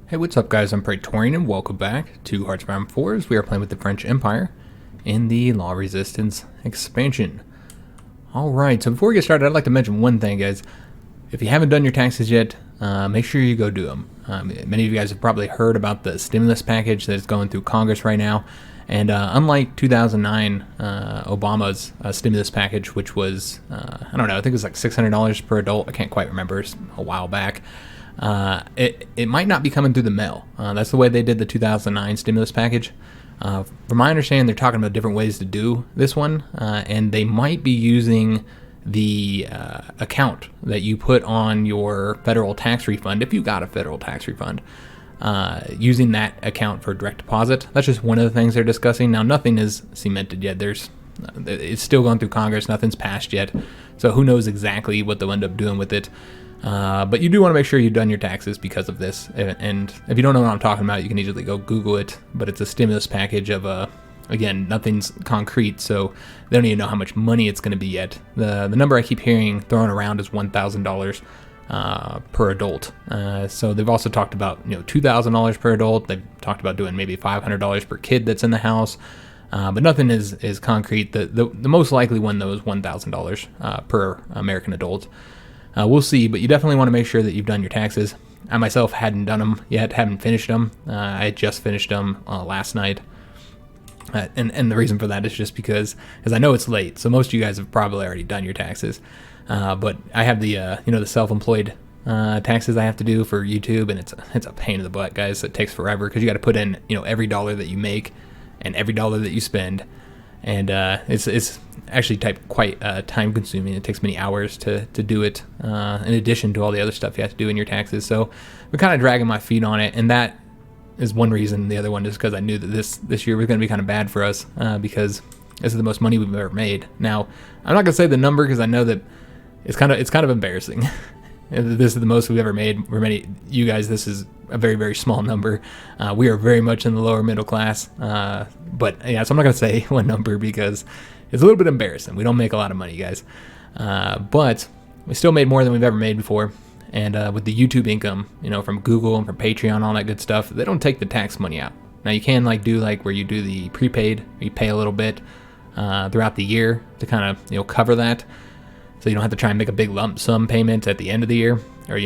Hey, what's up guys? I'm Praetorian and welcome back to Hearts of Iron 4 as we are playing with the French Empire in the Law Resistance expansion. Alright, so before we get started, I'd like to mention one thing, guys. If you haven't done your taxes yet, make sure you go do them. Many of you guys have probably heard about the stimulus package that is going through Congress right now. And unlike 2009, Obama's stimulus package, which was, I don't know, I think it was like $600 per adult. I can't quite remember, it's a while back. It might not be coming through the mail. That's the way they did the 2009 stimulus package. From my understanding, they're talking about different ways to do this one, and they might be using the account that you put on your federal tax refund, if you got a federal tax refund, using that account for direct deposit. That's just one of the things they're discussing. Now, nothing is cemented yet. It's still going through Congress. Nothing's passed yet, so who knows exactly what they'll end up doing with it. But you do want to make sure you've done your taxes because of this. And if you don't know what I'm talking about, you can easily go Google it. But it's a stimulus package of again, nothing's concrete, so they don't even know how much money it's going to be yet. The number I keep hearing thrown around is $1,000 per adult. So they've also talked about $2,000 per adult. They've talked about doing maybe $500 per kid that's in the house. But nothing is concrete. The most likely one though is $1,000 per American adult. We'll see, but you definitely want to make sure that you've done your taxes. I myself hadn't done them yet, haven't finished them. I had just finished them last night. And the reason for that is just because I know it's late, so most of you guys have probably already done your taxes. But I have the the self-employed taxes I have to do for YouTube, and it's a pain in the butt, guys. It takes forever because you got to put in every dollar that you make and every dollar that you spend. And it's actually quite time consuming. It takes many hours to do it, in addition to all the other stuff you have to do in your taxes. So we're kind of dragging my feet on it, and that is one reason. The other one is because I knew that this year was going to be kind of bad for us, because this is the most money we've ever made. Now, I'm not going to say the number because I know that it's kind of embarrassing. This is the most we've ever made. For many you guys, this is a very, very small number. We are very much in the lower middle class. But yeah, so I'm not going to say one number because it's a little bit embarrassing. We don't make a lot of money, guys. But we still made more than we've ever made before. And with the YouTube income, from Google and from Patreon, all that good stuff, they don't take the tax money out. Now you can do where you do the prepaid, you pay a little bit throughout the year to kind of cover that. So you don't have to try and make a big lump sum payment at the end of the year, or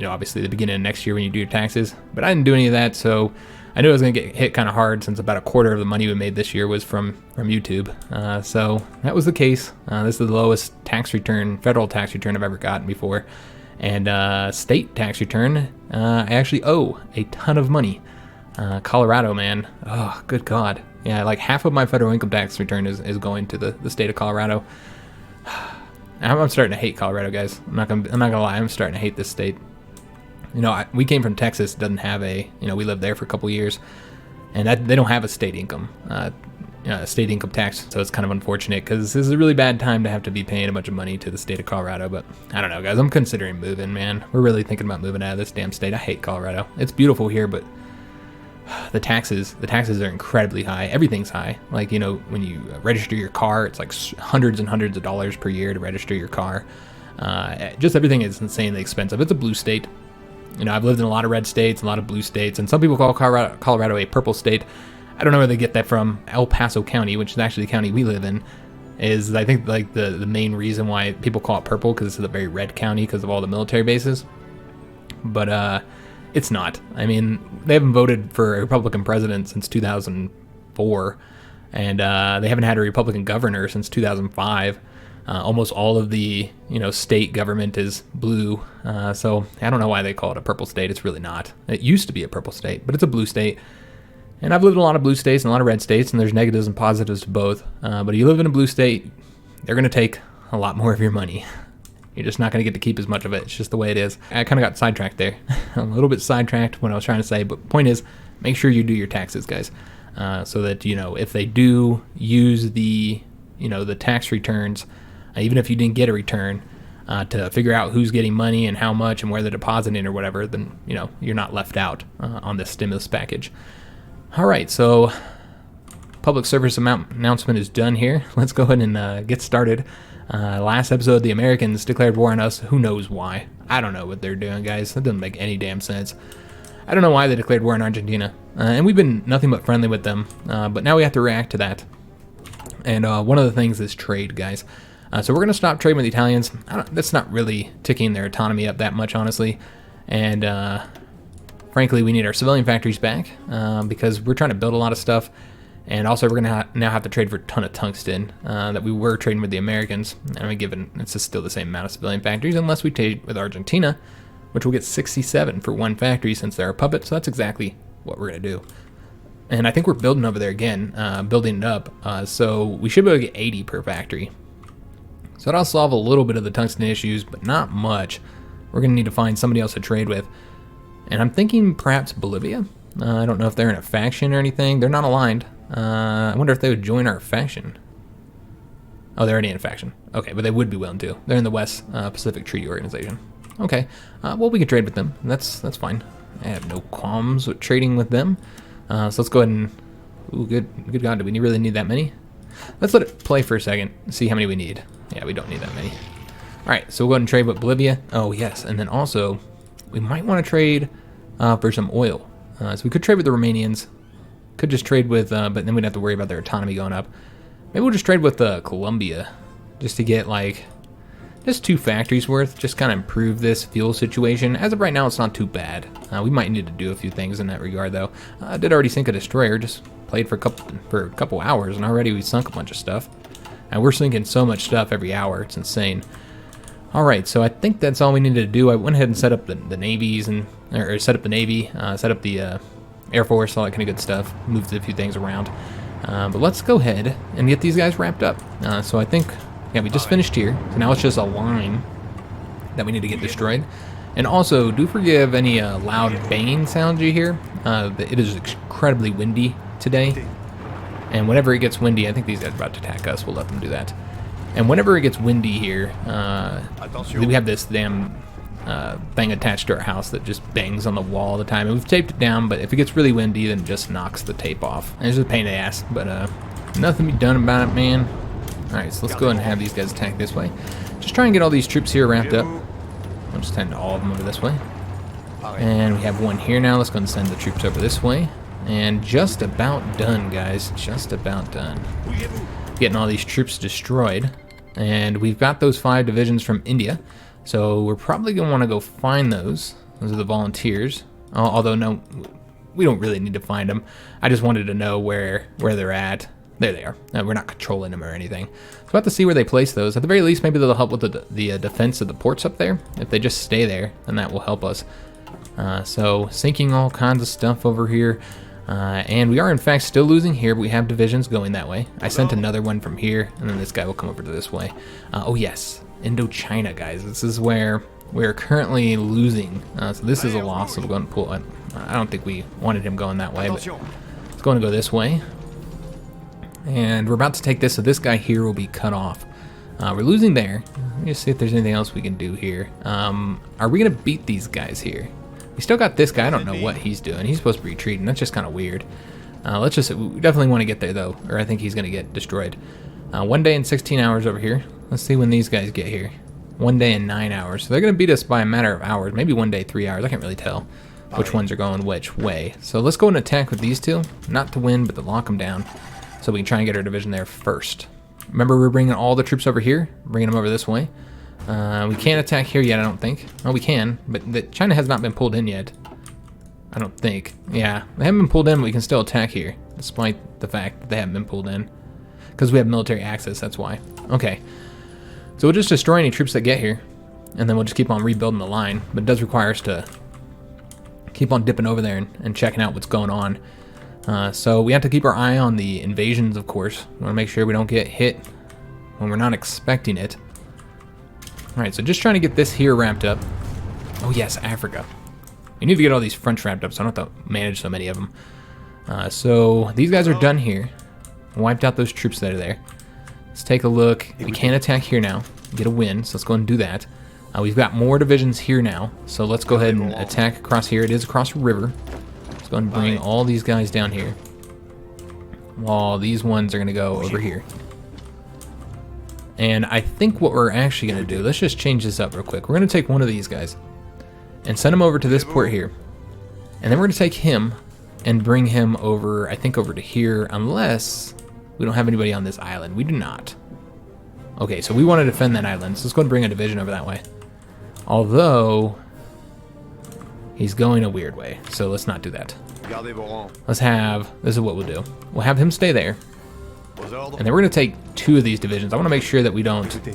obviously the beginning of next year when you do your taxes. But I didn't do any of that, so I knew I was going to get hit kind of hard since about a quarter of the money we made this year was from YouTube. So that was the case. This is the lowest federal tax return I've ever gotten before. And state tax return, I actually owe a ton of money. Colorado, man. Oh, good God. Yeah, like half of my federal income tax return is going to the state of Colorado. I'm starting to hate Colorado, guys. I'm not gonna lie. I'm starting to hate this state. We came from Texas. Doesn't have we lived there for a couple years, and they don't have a state income, state income tax. So it's kind of unfortunate because this is a really bad time to have to be paying a bunch of money to the state of Colorado. But I don't know, guys. I'm considering moving, man. We're really thinking about moving out of this damn state. I hate Colorado. It's beautiful here, but the taxes are incredibly high. Everything's high. Like, when you register your car, it's like hundreds and hundreds of dollars per year to register your car. Just everything is insanely expensive. It's a blue state. I've lived in a lot of red states, a lot of blue states, and some people call Colorado a purple state. I don't know where they get that from. El Paso County, which is actually the county we live in, is I think like the main reason why people call it purple, because it's a very red county because of all the military bases. But it's not. I mean, they haven't voted for a Republican president since 2004, and they haven't had a Republican governor since 2005. Almost all of the state government is blue, so I don't know why they call it a purple state. It's really not. It used to be a purple state, but it's a blue state. And I've lived in a lot of blue states and a lot of red states, and there's negatives and positives to both. But if you live in a blue state, they're going to take a lot more of your money. You're just not going to get to keep as much of it. It's just the way it is. I kind of got sidetracked there. A little bit sidetracked what I was trying to say, but point is, make sure you do your taxes, guys, so that, if they do use the tax returns, even if you didn't get a return, to figure out who's getting money and how much and where they're depositing or whatever, then, you're not left out on this stimulus package. All right, so public service announcement is done here. Let's go ahead and get started. Last episode, the Americans declared war on us. Who knows why? I don't know what they're doing, guys. That doesn't make any damn sense. I don't know why they declared war on Argentina. And we've been nothing but friendly with them. But now we have to react to that. And one of the things is trade, guys. So we're going to stop trading with the Italians. That's not really ticking their autonomy up that much, honestly. And frankly, we need our civilian factories back because we're trying to build a lot of stuff. And also, we're going to now have to trade for a ton of tungsten that we were trading with the Americans. And I mean, given it's just still the same amount of civilian factories, unless we trade with Argentina, which will get 67 for one factory since they're a puppet. So that's exactly what we're going to do. And I think we're building over there again, building it up. So we should be able to get 80 per factory. So that'll solve a little bit of the tungsten issues, but not much. We're going to need to find somebody else to trade with. And I'm thinking perhaps Bolivia. I don't know if they're in a faction or anything. They're not aligned. I wonder if they would join our faction. Oh, they're already in a faction. Okay, but they would be willing to. They're in the West Pacific Treaty Organization. Okay, well, we can trade with them. That's fine. I have no qualms with trading with them. So let's go ahead and... Ooh, good God, do we really need that many? Let's let it play for a second, see how many we need. Yeah, we don't need that many. All right, so we'll go ahead and trade with Bolivia. Oh, yes, and then also, we might want to trade for some oil. So we could trade with the Romanians. Could just trade with, but then we'd have to worry about their autonomy going up. Maybe we'll just trade with Colombia, just to get like, just 2 factories worth, just kind of improve this fuel situation. As of right now, it's not too bad. We might need to do a few things in that regard, though. I did already sink a destroyer, just played for a couple hours, and already we sunk a bunch of stuff. And we're sinking so much stuff every hour, it's insane. All right, so I think that's all we needed to do. I went ahead and set up the navies or set up the Navy, set up the Air Force, all that kind of good stuff. Moved a few things around. But let's go ahead and get these guys wrapped up. So I think, yeah, we just finished here. So now it's just a line that we need to get destroyed. And also, do forgive any loud banging sounds you hear. It is incredibly windy today. And whenever it gets windy, I think these guys are about to attack us. We'll let them do that. And whenever it gets windy here, we have this damn thing attached to our house that just bangs on the wall all the time. And we've taped it down, but if it gets really windy, then it just knocks the tape off. And it's just a pain in the ass, but nothing to be done about it, man. Alright, so let's go ahead and have these guys attack this way. Just try and get all these troops here wrapped up. I'll just send all of them over this way. And we have one here now. Let's go and send the troops over this way. And just about done, guys. Just about done. Getting all these troops destroyed. And we've got those 5 divisions from India. So we're probably going to want to go find those. Those are the volunteers. Although, no, we don't really need to find them. I just wanted to know where they're at. There they are. We're not controlling them or anything. So we'll have to see where they place those. At the very least, maybe they'll help with the defense of the ports up there. If they just stay there, then that will help us. So sinking all kinds of stuff over here. And we are, in fact, still losing here, but we have divisions going that way. I sent another one from here, and then this guy will come over to this way. Oh, yes. Indochina, guys. This is where we're currently losing. So this is a loss, so we're going to pull it. I don't think we wanted him going that way, but it's going to go this way. And we're about to take this, so this guy here will be cut off. We're losing there. Let me just see if there's anything else we can do here. Are we going to beat these guys here? We still got this guy. I don't know what he's doing. He's supposed to be retreating. That's just kind of weird. We definitely want to get there, though, or I think he's going to get destroyed. 1 day and 16 hours over here. Let's see when these guys get here. 1 day and 9 hours. So they're going to beat us by a matter of hours. Maybe 1 day, 3 hours. I can't really tell which ones are going which way. So let's go and attack with these two. Not to win, but to lock them down. So we can try and get our division there first. Remember, we're bringing all the troops over here. Bringing them over this way. We can't attack here yet, I don't think. Oh, we can, but China has not been pulled in yet. I don't think. Yeah, they haven't been pulled in, but we can still attack here, despite the fact that they haven't been pulled in. Because we have military access, that's why. Okay. So we'll just destroy any troops that get here, and then we'll just keep on rebuilding the line. But it does require us to keep on dipping over there and checking out what's going on. So we have to keep our eye on the invasions, of course. We want to make sure we don't get hit when we're not expecting it. Alright, so just trying to get this here wrapped up. Oh yes, Africa. We need to get all these fronts wrapped up so I don't have to manage so many of them. So these guys are done here. Wiped out those troops that are there. Let's take a look. We can attack here now. Get a win, so let's go and do that. We've got more divisions here now, so let's go ahead and attack across here. It is across a river. Let's go and bring all these guys down here. While these ones are going to go over here. And I think what we're actually going to do, let's just change this up real quick. We're going to take one of these guys and send him over to this port here. And then we're going to take him and bring him over, I think over to here, unless we don't have anybody on this island. We do not. Okay, so we want to defend that island, so let's go and bring a division over that way. Although, he's going a weird way, so let's not do that. Let's have, this is what we'll do. We'll have him stay there. And then we're going to take 2 of these divisions. I want to make sure that we don't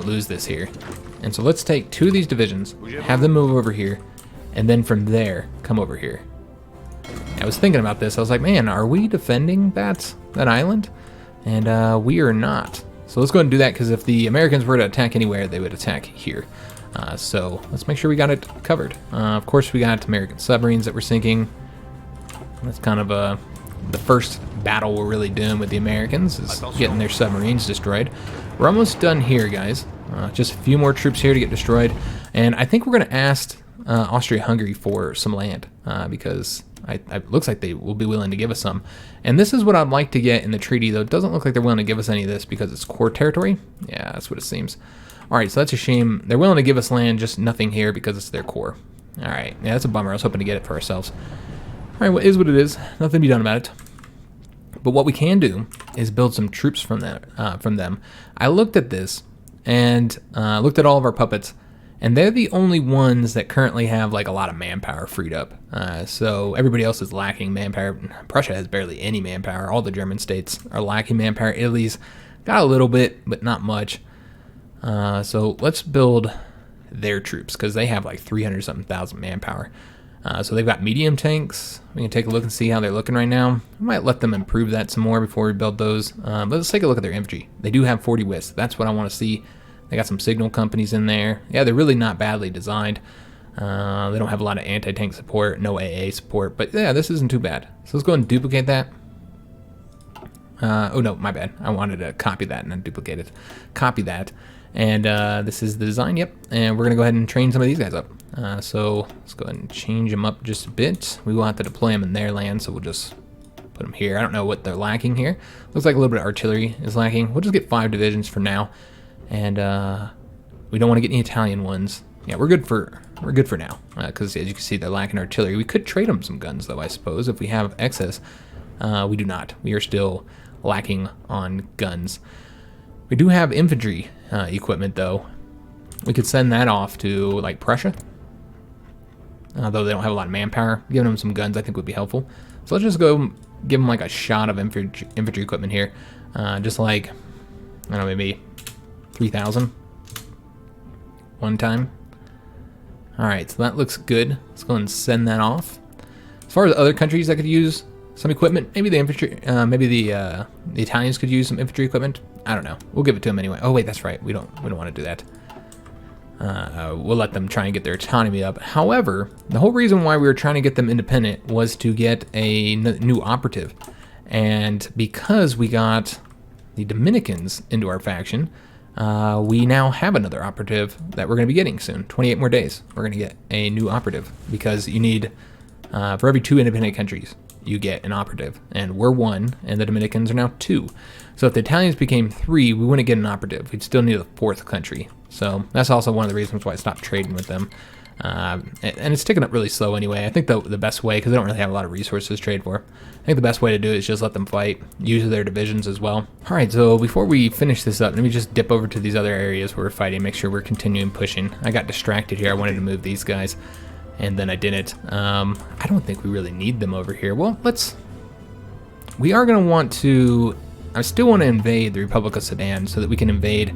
lose this here. And so let's take 2 of these divisions, have them move over here, and then from there, come over here. I was thinking about this. I was like, man, are we defending that island? And we are not. So let's go ahead and do that, because if the Americans were to attack anywhere, they would attack here. So let's make sure we got it covered. Of course, we got American submarines that we're sinking. That's kind of the first battle we're really doing with the Americans, is getting their submarines destroyed. We're almost done here, guys. Just a few more troops here to get destroyed. And I think we're going to ask Austria-Hungary for some land, because it looks like they will be willing to give us some. And this is what I'd like to get in the treaty, though it doesn't look like they're willing to give us any of this because it's core territory. Yeah, that's what it seems. Alright, so that's a shame. They're willing to give us land, just nothing here because it's their core. Alright, yeah, that's a bummer. I was hoping to get it for ourselves. Alright, well, it is what it is. Nothing to be done about it. But what we can do is build some troops from them. I looked at this and looked at all of our puppets, and they're the only ones that currently have like a lot of manpower freed up. So everybody else is lacking manpower. Prussia has barely any manpower. All the German states are lacking manpower. Italy's got a little bit, but not much. So let's build their troops, because they have like 300-something thousand manpower. So they've got medium tanks. We can take a look and see how they're looking right now. We might let them improve that some more before we build those. But let's take a look at their infantry. They do have 40 WIS. That's what I want to see. They got some signal companies in there. Yeah, they're really not badly designed. They don't have a lot of anti-tank support, no AA support. But yeah, this isn't too bad. So let's go ahead and duplicate that. Oh no, my bad. I wanted to copy that and then duplicate it. Copy that. And this is the design, yep. And we're going to go ahead and train some of these guys up. So let's go ahead and change them up just a bit. We will have to deploy them in their land, so we'll just put them here. I don't know what they're lacking here. Looks like a little bit of artillery is lacking. We'll just get 5 divisions for now. And we don't want to get any Italian ones. Yeah, we're good for now. Because as you can see, they're lacking artillery. We could trade them some guns, though, I suppose, if we have excess. We do not. We are still lacking on guns. We do have infantry equipment, though. We could send that off to, like, Prussia. Though they don't have a lot of manpower. Giving them some guns, I think, would be helpful. So let's just go give them, like, a shot of infantry equipment here. Just like, I don't know, maybe 3,000 one time. Alright, so that looks good. Let's go and send that off. As far as other countries that could use some equipment, maybe the infantry, maybe the Italians could use some infantry equipment. I don't know. We'll give it to them anyway. Oh wait, that's right. We don't want to do that. We'll let them try and get their autonomy up. However, the whole reason why we were trying to get them independent was to get a new operative, and because we got the Dominicans into our faction, we now have another operative that we're going to be getting soon. 28 more days. We're going to get a new operative, because you need for every 2 independent countries you get an operative, and we're 1 and the Dominicans are now 2. So if the Italians became 3, we wouldn't get an operative. We'd still need a 4th country. So that's also one of the reasons why I stopped trading with them. And it's ticking up really slow anyway. I think the best way, because they don't really have a lot of resources to trade for, I think the best way to do it is just let them fight, use their divisions as well. Alright, so before we finish this up, let me just dip over to these other areas where we're fighting, make sure we're continuing pushing. I got distracted here. I wanted to move these guys, and then I didn't. I don't think we really need them over here. Well, we are going to want to, I still want to invade the Republic of Sudan so that we can invade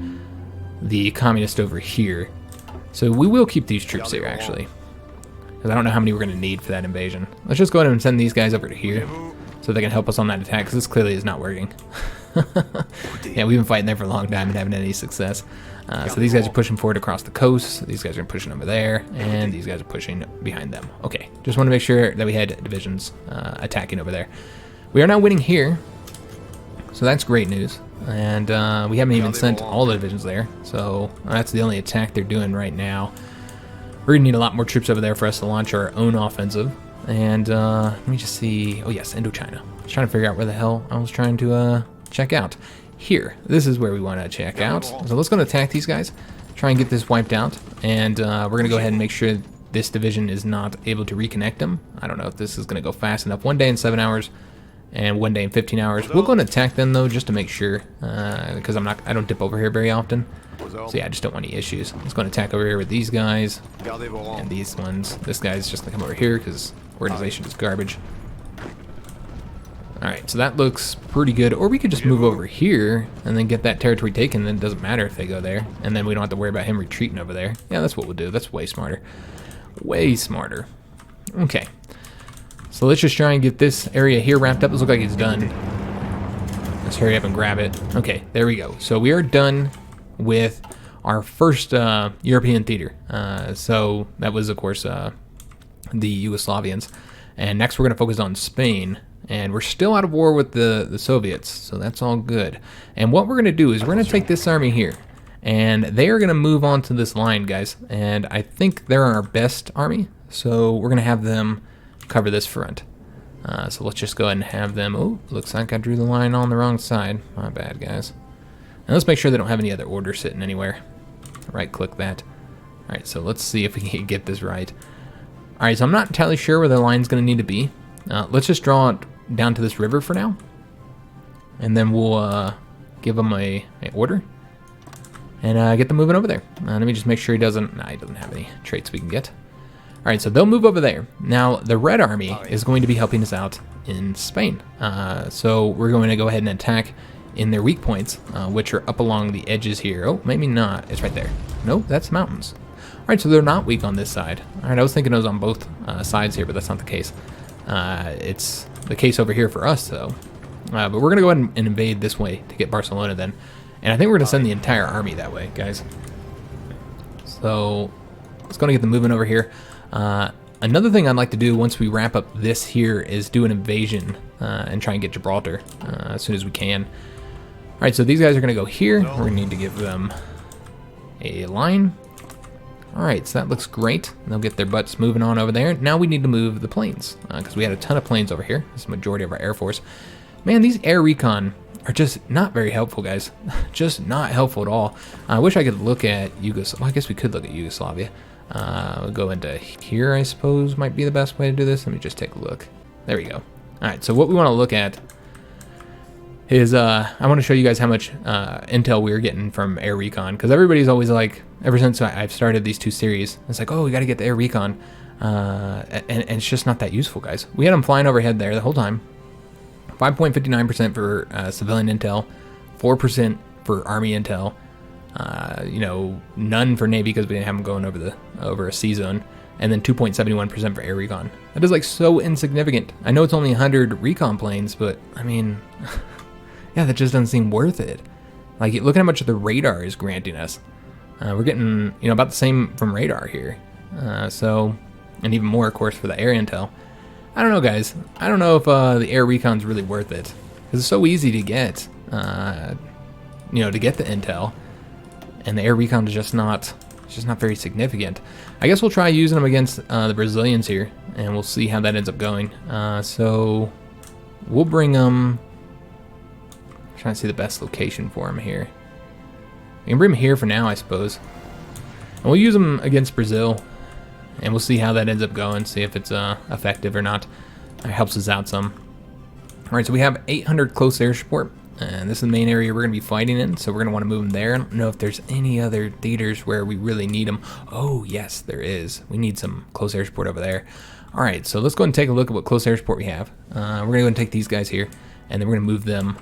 the communist over here. So we will keep these troops here, actually, because I don't know how many we're going to need for that invasion. Let's just go ahead and send these guys over to here so they can help us on that attack, because this clearly is not working. Yeah, we've been fighting there for a long time and haven't had any success. So these guys are pushing forward across the coast. These guys are pushing over there, and these guys are pushing behind them. Okay, just want to make sure that we had divisions attacking over there. We are now winning here, so that's great news. And we haven't even sent all the divisions there, so that's the only attack they're doing right now. We're going to need a lot more troops over there for us to launch our own offensive. And let me just see. Oh yes, Indochina. I was trying to figure out where the hell I was trying to check out. Here, this is where we want to check out. So let's go and attack these guys, try and get this wiped out. And we're going to go ahead and make sure this division is not able to reconnect them. I don't know if this is going to go fast enough. 1 day in 7 hours and 1 day in 15 hours. We'll go and attack them though, just to make sure, because I don't dip over here very often. So yeah, I just don't want any issues. Let's go and attack over here with these guys and these ones. This guy's just gonna come over here because organization is garbage. Alright, so that looks pretty good. Or we could just move over here and then get that territory taken, then it doesn't matter if they go there. And then we don't have to worry about him retreating over there. Yeah, that's what we'll do. That's way smarter. Way smarter. Okay. So let's just try and get this area here wrapped up. This looks like it's done. Let's hurry up and grab it. Okay, there we go. So we are done with our first European theater. So that was, of course, the Yugoslavians. And next we're going to focus on Spain. And we're still out of war with the Soviets, so that's all good. And what we're going to do is we're going to take this army here. And they are going to move on to this line, guys. And I think they're our best army. So we're going to have them cover this front. So let's just go ahead and have them... Oh, looks like I drew the line on the wrong side. My bad, guys. And let's make sure they don't have any other orders sitting anywhere. Right-click that. Alright, so let's see if we can get this right. Alright, so I'm not entirely sure where the line's going to need to be. Let's just draw it down to this river for now. And then we'll give them a order. And get them moving over there. Let me just make sure he doesn't... Nah, he doesn't have any traits we can get. Alright, so they'll move over there. Now, the Red Army is going to be helping us out in Spain. So we're going to go ahead and attack in their weak points, which are up along the edges here. Oh, maybe not. It's right there. Nope, that's mountains. Alright, so they're not weak on this side. Alright, I was thinking it was on both sides here, but that's not the case. It's the case over here for us, though. But we're going to go ahead and invade this way to get Barcelona then. And I think we're going to send the entire army that way, guys. So let's go and get them moving over here. Another thing I'd like to do once we wrap up this here is do an invasion and try and get Gibraltar as soon as we can. Alright, so these guys are going to go here. We're going to need to give them a line. Alright, so that looks great. They'll get their butts moving on over there. Now we need to move the planes, because we had a ton of planes over here. This is the majority of our Air Force. Man, these air recon are just not very helpful, guys. Just not helpful at all. I wish I could look at Yugoslavia. Well, I guess we could look at Yugoslavia. We'll go into here, I suppose, might be the best way to do this. Let me just take a look. There we go. Alright, so what we want to look at is, I want to show you guys how much intel we're getting from air recon, because everybody's always like, ever since I've started these two series, it's like, oh, we got to get the air recon, and it's just not that useful, guys. We had them flying overhead there the whole time. 5.59% for civilian intel, 4% for army intel, you know, none for Navy because we didn't have them going over a sea zone, and then 2.71% for air recon. That is like so insignificant. I know it's only 100 recon planes, but I mean, yeah, that just doesn't seem worth it. Like, look at how much the radar is granting us. We're getting, you know, about the same from radar here. So, and even more, of course, for the air intel. I don't know, guys. I don't know if the air recon's really worth it, because it's so easy to get, you know, to get the intel, and the air recon is just not very significant. I guess we'll try using them against the Brazilians here, and we'll see how that ends up going. So we'll bring them. Trying to see the best location for them here. We can bring them here for now, I suppose, and we'll use them against Brazil. And we'll see how that ends up going, see if it's effective or not. It helps us out some. Alright, so we have 800 close air support, and this is the main area we're going to be fighting in, so we're going to want to move them there. I don't know if there's any other theaters where we really need them. Oh, yes, there is. We need some close air support over there. Alright, so let's go and take a look at what close air support we have. We're going to go and take these guys here, and then we're going to move them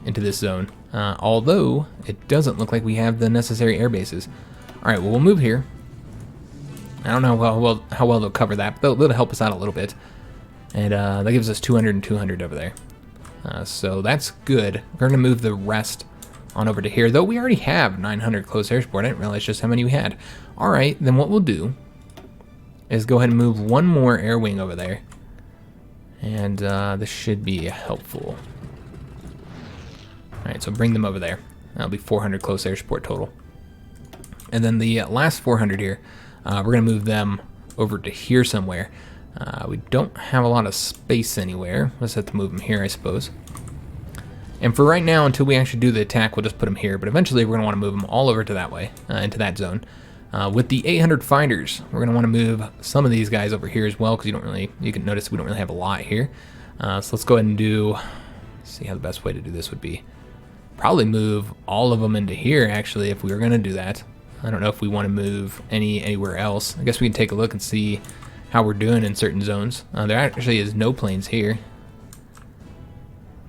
into this zone. Although, it doesn't look like we have the necessary air bases. Alright, well, we'll move here. I don't know how well they'll cover that, but they'll help us out a little bit. And that gives us 200 and 200 over there. So that's good. We're going to move the rest on over to here, though we already have 900 close air support. I didn't realize just how many we had. Alright, then what we'll do is go ahead and move one more air wing over there. And this should be helpful. Alright, so bring them over there. That'll be 400 close air support total. And then the last 400 here, we're going to move them over to here somewhere. We don't have a lot of space anywhere. Let's have to move them here, I suppose. And for right now, until we actually do the attack, we'll just put them here. But eventually, we're going to want to move them all over to that way, into that zone. With the 800 fighters, we're going to want to move some of these guys over here as well, because you can notice we don't really have a lot here. So let's go ahead and see how the best way to do this would be. Probably move all of them into here, actually, if we were going to do that. I don't know if we want to move anywhere else. I guess we can take a look and see how we're doing in certain zones. There actually is no planes here.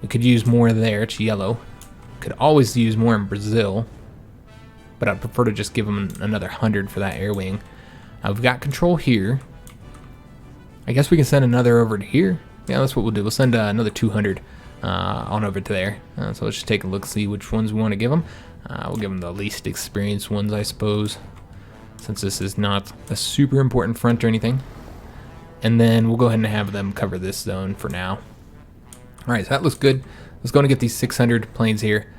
We could use more there. It's yellow. Could always use more in Brazil, but I'd prefer to just give them another 100 for that air wing. We've got control here. I guess we can send another over to here. Yeah, that's what we'll do. We'll send another 200 on over to there. So let's just take a look, see which ones we want to give them. We'll give them the least experienced ones, I suppose, since this is not a super important front or anything. And then we'll go ahead and have them cover this zone for now. All right, so that looks good. Let's go and get these 600 planes here,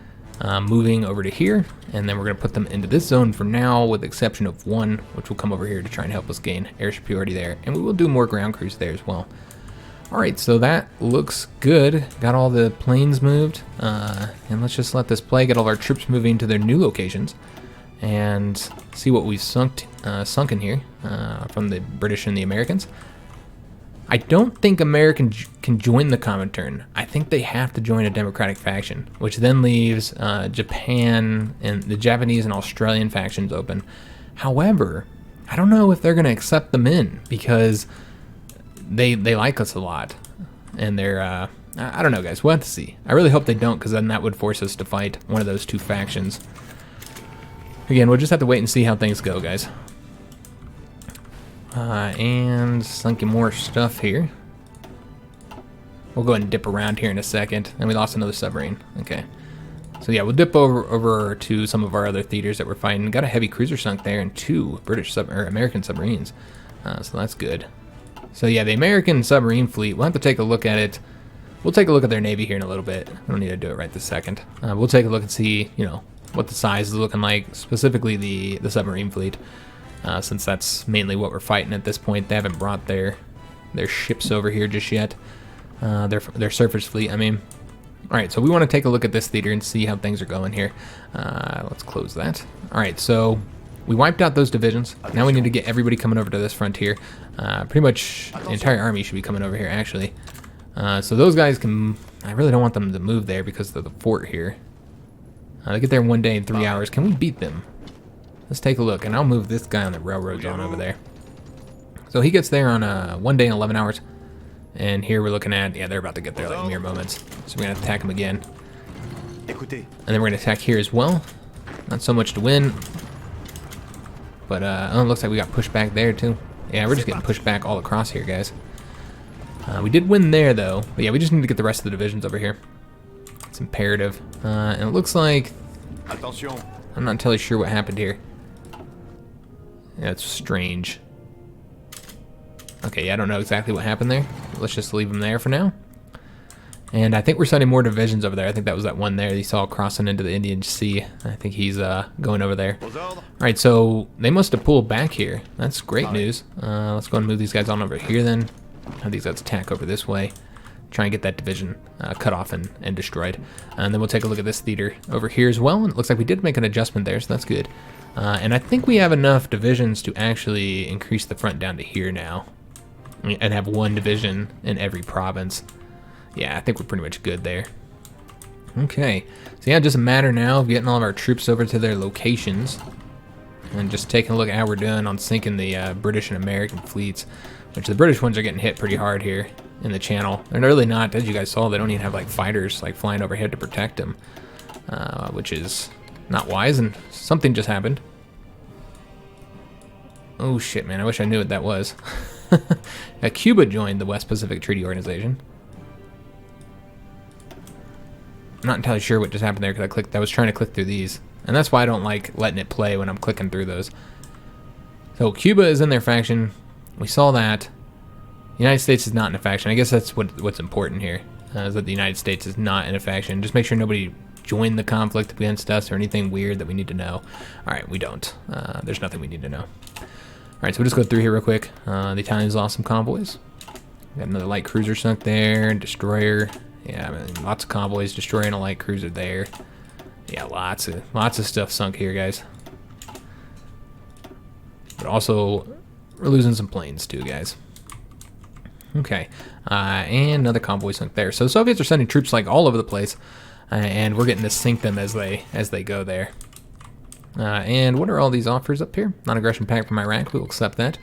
moving over to here, and then we're going to put them into this zone for now, with the exception of one, which will come over here to try and help us gain air superiority there, and we will do more ground crews there as well. All right, so that looks good. Got all the planes moved, and let's just let this play, get all our troops moving to their new locations, and see what we've sunken here from the British and the Americans. I don't think America can join the Comintern. I think they have to join a democratic faction, which then leaves Japan and the Japanese and Australian factions open. However, I don't know if they're going to accept them in, because they like us a lot, and they're I don't know, guys. We'll have to see. I really hope they don't, because then that would force us to fight one of those two factions. Again, we'll just have to wait and see how things go, guys. And sunken more stuff here. We'll go ahead and dip around here in a second. And we lost another submarine. Okay. So yeah, we'll dip over to some of our other theaters that we're fighting. Got a heavy cruiser sunk there and two American submarines. So that's good. So yeah, the American submarine fleet, we'll have to take a look at it. We'll take a look at their navy here in a little bit. We don't need to do it right this second. We'll take a look and see, what the size is looking like, specifically the submarine fleet. Since that's mainly what we're fighting at this point. They haven't brought their ships over here just yet. Their surface fleet, I mean. Alright, so we want to take a look at this theater and see how things are going here. Let's close that. Alright, so we wiped out those divisions. Now we need to get everybody coming over to this frontier. Pretty much the entire army should be coming over here, actually. So those guys can... I really don't want them to move there because of the fort here. They get there in 1 day and 3 hours. Can we beat them? Let's take a look, and I'll move this guy on the railroad zone over there. So he gets there on 1 day and 11 hours. And here we're looking at, yeah, they're about to get there like mere moments. So we're going to attack him again. And then we're going to attack here as well. Not so much to win. But oh, it looks like we got pushed back there too. Yeah, we're just getting pushed back all across here, guys. We did win there though. But yeah, we just need to get the rest of the divisions over here. It's imperative. And it looks like... I'm not entirely sure what happened here. Yeah, it's strange. Okay, yeah, I don't know exactly what happened there. Let's just leave them there for now. And I think we're sending more divisions over there. I think that was that one there you saw crossing into the Indian Sea. I think he's going over there. Alright, so they must have pulled back here. That's great news. Let's go and move these guys on over here then. Have these guys attack over this way. Try and get that division cut off and destroyed. And then we'll take a look at this theater over here as well. And it looks like we did make an adjustment there, so that's good. And I think we have enough divisions to actually increase the front down to here now. And have one division in every province. Yeah, I think we're pretty much good there. Okay, so yeah, just a matter now of getting all of our troops over to their locations. And just taking a look at how we're doing on sinking the British and American fleets. Which the British ones are getting hit pretty hard here in the channel. They're really not, as you guys saw, they don't even have like fighters like flying overhead to protect them. Which is not wise, and something just happened. Oh shit, man, I wish I knew what that was. Cuba joined the West Pacific Treaty Organization. I'm not entirely sure what just happened there because I was trying to click through these. And that's why I don't like letting it play when I'm clicking through those. So Cuba is in their faction. We saw that. The United States is not in a faction. I guess that's what's important here. Is that the United States is not in a faction. Just make sure nobody joined the conflict against us or anything weird that we need to know. Alright, we don't. There's nothing we need to know. Alright, so we'll just go through here real quick. The Italians lost some convoys. Got another light cruiser sunk there. Destroyer. Yeah, I mean, lots of convoys. Destroyer and a light cruiser there. Yeah, lots of stuff sunk here, guys. but also we're losing some planes too, guys. Okay, and another convoy sunk there. So the Soviets are sending troops like all over the place, and we're getting to sink them as they go there. And what are all these offers up here? Non-aggression pact from Iraq. We'll accept that.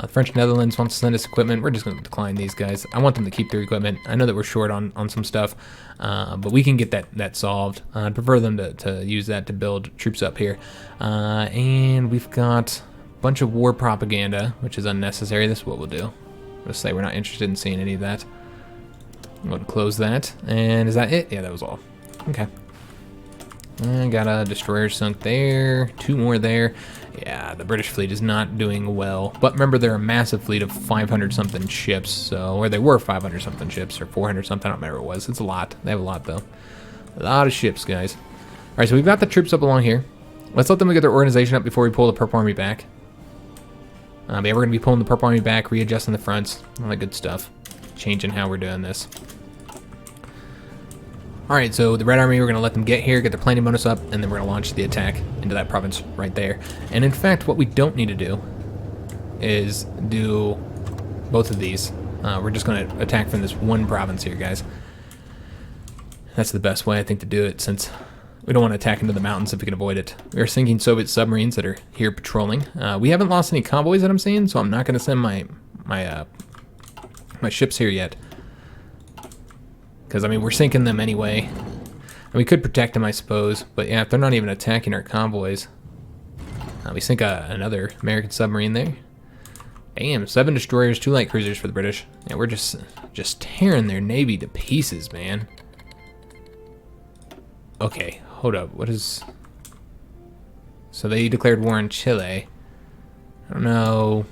French Netherlands wants to send us equipment. We're just going to decline these guys. I want them to keep their equipment. I know that we're short on some stuff, but we can get that solved. I'd prefer them to use that to build troops up here. And we've got a bunch of war propaganda, which is unnecessary. This is what we'll do. We'll say we're not interested in seeing any of that. We'll close that. And is that it? Yeah, that was all. Okay. And got a destroyer sunk there. 2 more there. Yeah, the British fleet is not doing well. But remember, they're a massive fleet of 500-something ships. So, or they were 500-something ships, or 400-something. I don't remember what it was. It's a lot. They have a lot, though. A lot of ships, guys. All right, so we've got the troops up along here. Let's let them get their organization up before we pull the Purple Army back. But yeah, we're going to be pulling the Purple Army back, readjusting the fronts. All that good stuff. Changing how we're doing this. Alright, so the Red Army, we're going to let them get here, get their planning bonus up, and then we're going to launch the attack into that province right there. And in fact, what we don't need to do is do both of these. We're just going to attack from this one province here, guys. That's the best way, I think, to do it, since we don't want to attack into the mountains if we can avoid it. We are sinking Soviet submarines that are here patrolling. We haven't lost any convoys that I'm seeing, so I'm not going to send my ships here yet. Because, I mean, we're sinking them anyway. And we could protect them, I suppose. But, yeah, if they're not even attacking our convoys. We sink another American submarine there. Damn, 7 destroyers, 2 light cruisers for the British. Yeah, we're just tearing their navy to pieces, man. Okay, hold up. What is... So they declared war on Chile. I don't know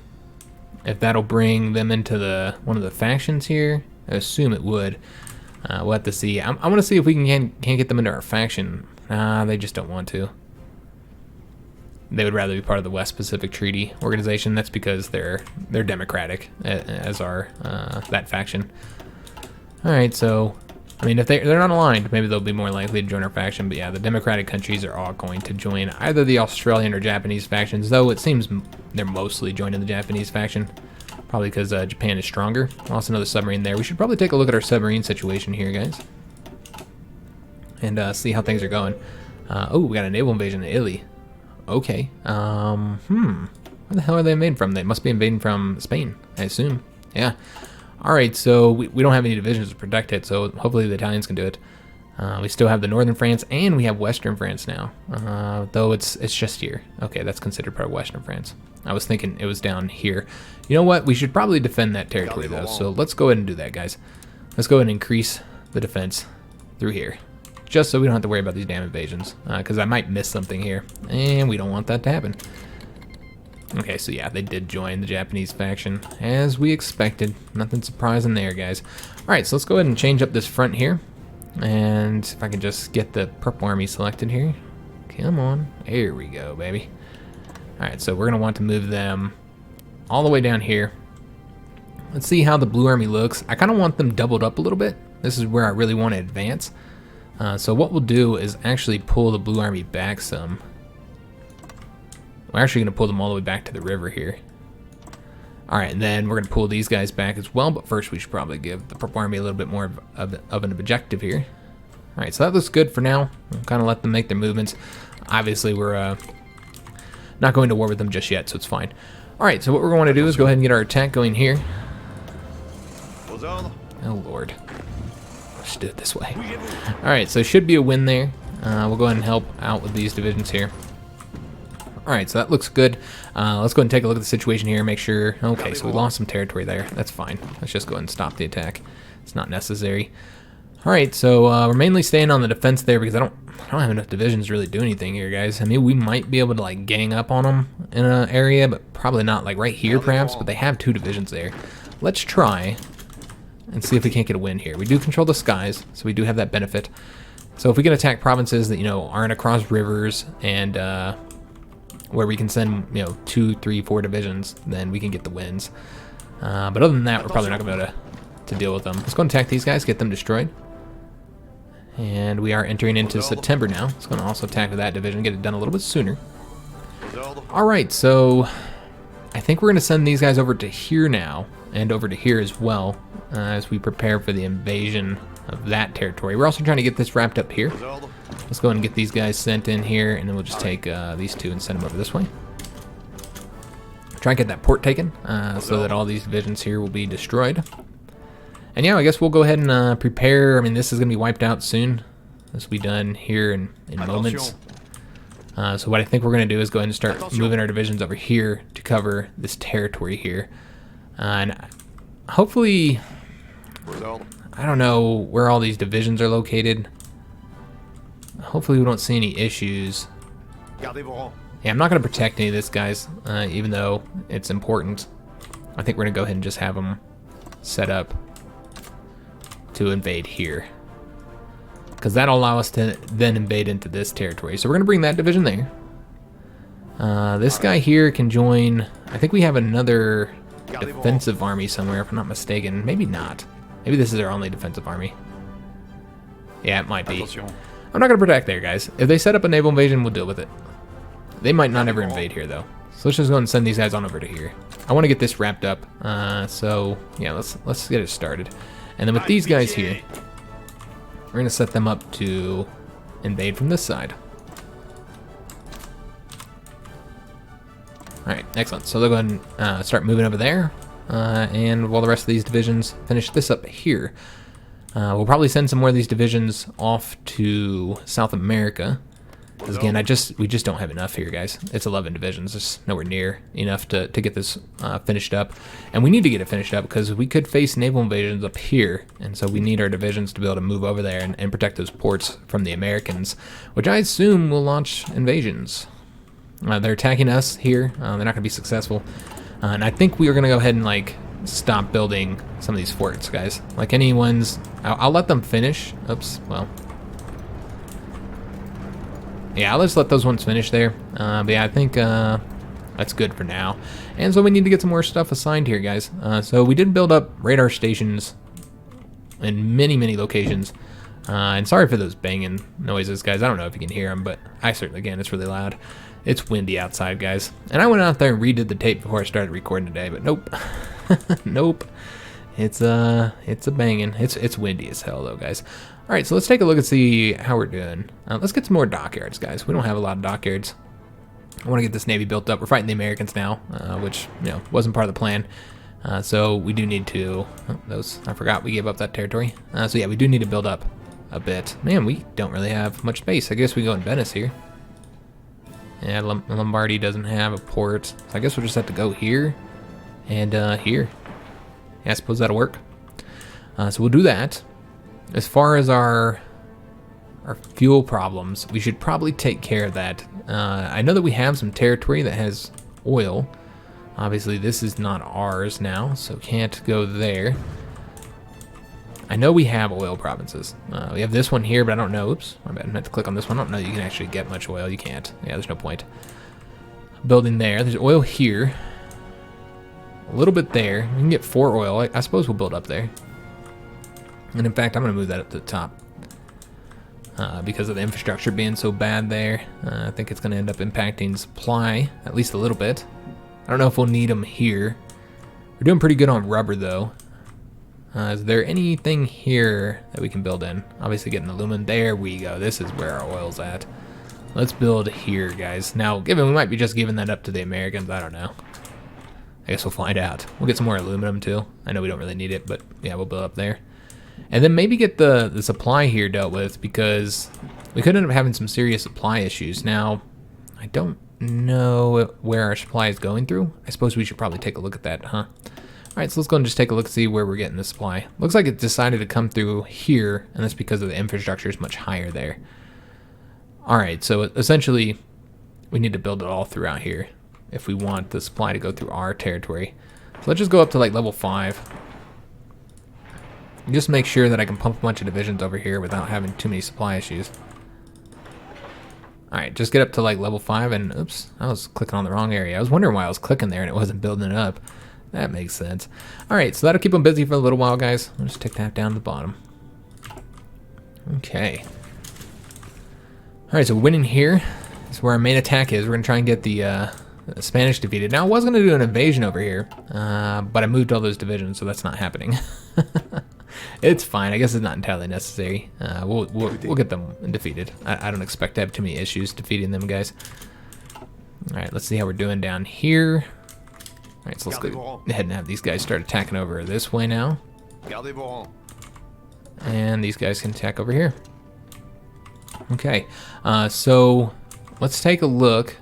if that'll bring them into one of the factions here. I assume it would. We'll have to see. I want to see if we can't get them into our faction. They just don't want to. They would rather be part of the West Pacific Treaty Organization. That's because they're democratic, as are that faction. All right, so I mean, if they're not aligned, maybe they'll be more likely to join our faction. But yeah, the democratic countries are all going to join either the Australian or Japanese factions. Though it seems they're mostly joining the Japanese faction. Probably because Japan is stronger. Also another submarine there. We should probably take a look at our submarine situation here, guys. And see how things are going. Oh, we got a naval invasion in Italy. Okay. Where the hell are they invading from? They must be invading from Spain, I assume. Yeah. Alright, so we don't have any divisions to protect it, so hopefully the Italians can do it. We still have the northern France, and we have western France now. Though it's just here. Okay, that's considered part of western France. I was thinking it was down here. You know what? We should probably defend that territory, though. So let's go ahead and do that, guys. Let's go ahead and increase the defense through here. Just so we don't have to worry about these damn invasions. Because I might miss something here. And we don't want that to happen. Okay, so yeah, they did join the Japanese faction, as we expected. Nothing surprising there, guys. Alright, so let's go ahead and change up this front here. And if I can just get the Purple Army selected here. Come on. There we go, baby. Alright, so we're going to want to move them all the way down here. Let's see how the Blue Army looks. I kind of want them doubled up a little bit. This is where I really want to advance. So what we'll do is actually pull the Blue Army back some. We're actually going to pull them all the way back to the river here. Alright, and then we're going to pull these guys back as well, but first we should probably give the Purple Army a little bit more of an objective here. Alright, so that looks good for now. We'll kind of let them make their movements. Obviously, we're not going to war with them just yet, so it's fine. Alright, so what we're going to do is go ahead and get our attack going here. Oh, Lord. Let's do it this way. Alright, so should be a win there. We'll go ahead and help out with these divisions here. Alright, so that looks good. Let's go ahead and take a look at the situation here, make sure... Okay, so we lost some territory there. That's fine. Let's just go ahead and stop the attack. It's not necessary. Alright, so we're mainly staying on the defense there because I don't have enough divisions to really do anything here, guys. I mean, we might be able to, like, gang up on them in an area, but probably not, like, right here, perhaps. But they have 2 divisions there. Let's try and see if we can't get a win here. We do control the skies, so we do have that benefit. So if we can attack provinces that, you know, aren't across rivers and... where we can send, you know, 2, 3, 4 divisions, then we can get the wins. But other than that, we're probably not going to be able to deal with them. Let's go and attack these guys, get them destroyed. And we are entering into September now. Let's go and also attack that division, get it done a little bit sooner. Alright, so I think we're going to send these guys over to here now, and over to here as well, as we prepare for the invasion of that territory. We're also trying to get this wrapped up here. Let's go ahead and get these guys sent in here, and then we'll just take these two and send them over this way. Try and get that port taken, so that all these divisions here will be destroyed. And yeah, I guess we'll go ahead and prepare. I mean, this is going to be wiped out soon. This will be done here in moments. So what I think we're going to do is go ahead and start moving our divisions over here to cover this territory here. And hopefully, I don't know where all these divisions are located. Hopefully we don't see any issues. Yeah, I'm not going to protect any of this, guys, even though it's important. I think we're going to go ahead and just have them set up to invade here, because that'll allow us to then invade into this territory. So we're going to bring that division there. This guy here can join. I think we have another defensive army somewhere, if I'm not mistaken. Maybe not. Maybe this is our only defensive army. Yeah, it might be. I'm not going to protect there, guys. If they set up a naval invasion, we'll deal with it. They might not ever invade here, though. So let's just go and send these guys on over to here. I want to get this wrapped up. So yeah, let's get it started. And then with these guys here, we're going to set them up to invade from this side. Alright, excellent. So they'll go ahead and start moving over there. And while the rest of these divisions finish this up here, we'll probably send some more of these divisions off to South America. Because again, we just don't have enough here, guys. It's 11 divisions. It's nowhere near enough to get this finished up. And we need to get it finished up because we could face naval invasions up here. And so we need our divisions to be able to move over there and protect those ports from the Americans, which I assume will launch invasions. They're attacking us here. They're not going to be successful. And I think we are going to go ahead and, like, stop building some of these forts, guys. Like, any ones... I'll let them finish. Oops, well... Yeah, let's let those ones finish there. But yeah, I think that's good for now. And so we need to get some more stuff assigned here, guys. So we did build up radar stations in many, many locations. And sorry for those banging noises, guys. I don't know if you can hear them, but I certainly can. It's really loud. It's windy outside, guys. And I went out there and redid the tape before I started recording today, but nope. Nope. It's a banging. It's windy as hell, though, guys. All right, so let's take a look and see how we're doing. Let's get some more dockyards, guys. We don't have a lot of dockyards. I want to get this navy built up. We're fighting the Americans now, which, you know, wasn't part of the plan. So we do need to... Oh, I forgot we gave up that territory. So yeah, we do need to build up a bit. Man, we don't really have much space. I guess we go in Venice here. Yeah, Lombardy doesn't have a port. So I guess we'll just have to go here and here. Yeah, I suppose that'll work. So we'll do that. As far as our fuel problems, we should probably take care of that. I know that we have some territory that has oil. Obviously, this is not ours now, so can't go there. I know we have oil provinces. We have this one here, but I don't know. Oops, my bad. I meant to click on this one. I don't know you can actually get much oil. You can't. Yeah, there's no point. Building there. There's oil here. A little bit there. We can get 4 oil. I suppose we'll build up there. And in fact, I'm going to move that up to the top. Because of the infrastructure being so bad there. I think it's going to end up impacting supply, at least a little bit. I don't know if we'll need them here. We're doing pretty good on rubber, though. Is there anything here that we can build in? Obviously getting aluminum. There we go. This is where our oil's at. Let's build here, guys. Now, given we might be just giving that up to the Americans, I don't know. I guess we'll find out. We'll get some more aluminum, too. I know we don't really need it, but yeah, we'll build up there. And then maybe get the supply here dealt with, because we could end up having some serious supply issues. Now, I don't know where our supply is going through. I suppose we should probably take a look at that, huh? Alright, so let's go and just take a look and see where we're getting the supply. Looks like it decided to come through here, and that's because of the infrastructure is much higher there. Alright, so essentially, we need to build it all throughout here if we want the supply to go through our territory. So let's just go up to like level 5. Just make sure that I can pump a bunch of divisions over here without having too many supply issues. Alright, just get up to like level 5 and oops, I was clicking on the wrong area. I was wondering why I was clicking there and it wasn't building it up. That makes sense. Alright, so that'll keep them busy for a little while, guys. I'll just take that down to the bottom. Okay. Alright, so winning here is where our main attack is. We're going to try and get the Spanish defeated. Now I was going to do an invasion over here, but I moved all those divisions, so that's not happening. It's fine. I guess it's not entirely necessary. We'll get them defeated. I don't expect to have too many issues defeating them, guys. All right, let's see how we're doing down here. All right, so let's go ahead and have these guys start attacking over this way now. And these guys can attack over here. Okay, so let's take a look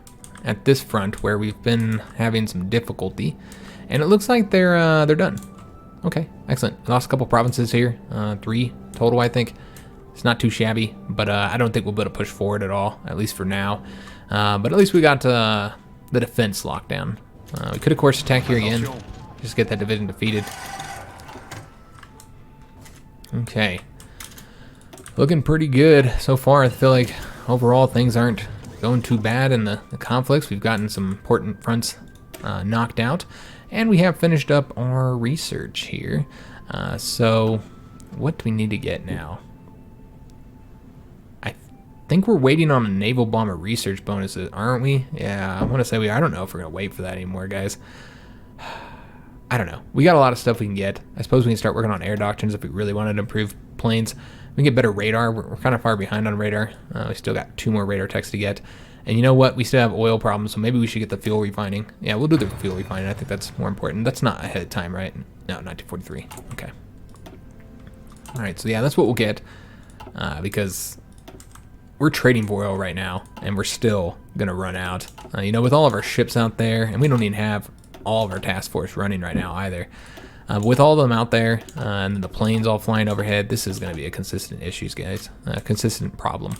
at this front where we've been having some difficulty, and it looks like they're done. Okay, excellent. Lost a couple provinces here, 3 total, I think. It's not too shabby, but I don't think we'll be able to push forward at all, at least for now. But at least we got the defense locked down. We could, of course, attack here again, just get that division defeated. Okay, looking pretty good so far. I feel like overall things aren't going too bad in the conflicts. We've gotten some important fronts knocked out, and we have finished up our research here. So what do we need to get now? I think we're waiting on a naval bomber research bonuses, aren't we? Yeah, I want to say I don't know if we're going to wait for that anymore, guys. I don't know. We got a lot of stuff we can get. I suppose we can start working on air doctrines if we really wanted to improve planes. We can get better radar. We're kind of far behind on radar. We still got 2 more radar techs to get. And you know what? We still have oil problems, so maybe we should get the fuel refining. Yeah, we'll do the fuel refining. I think that's more important. That's not ahead of time, right? No, 1943. Okay. All right, so yeah, that's what we'll get because we're trading for oil right now, and we're still going to run out. You know, with all of our ships out there, and we don't even have all of our task force running right now either. With all of them out there, and the planes all flying overhead, this is going to be a consistent issue, guys. A consistent problem.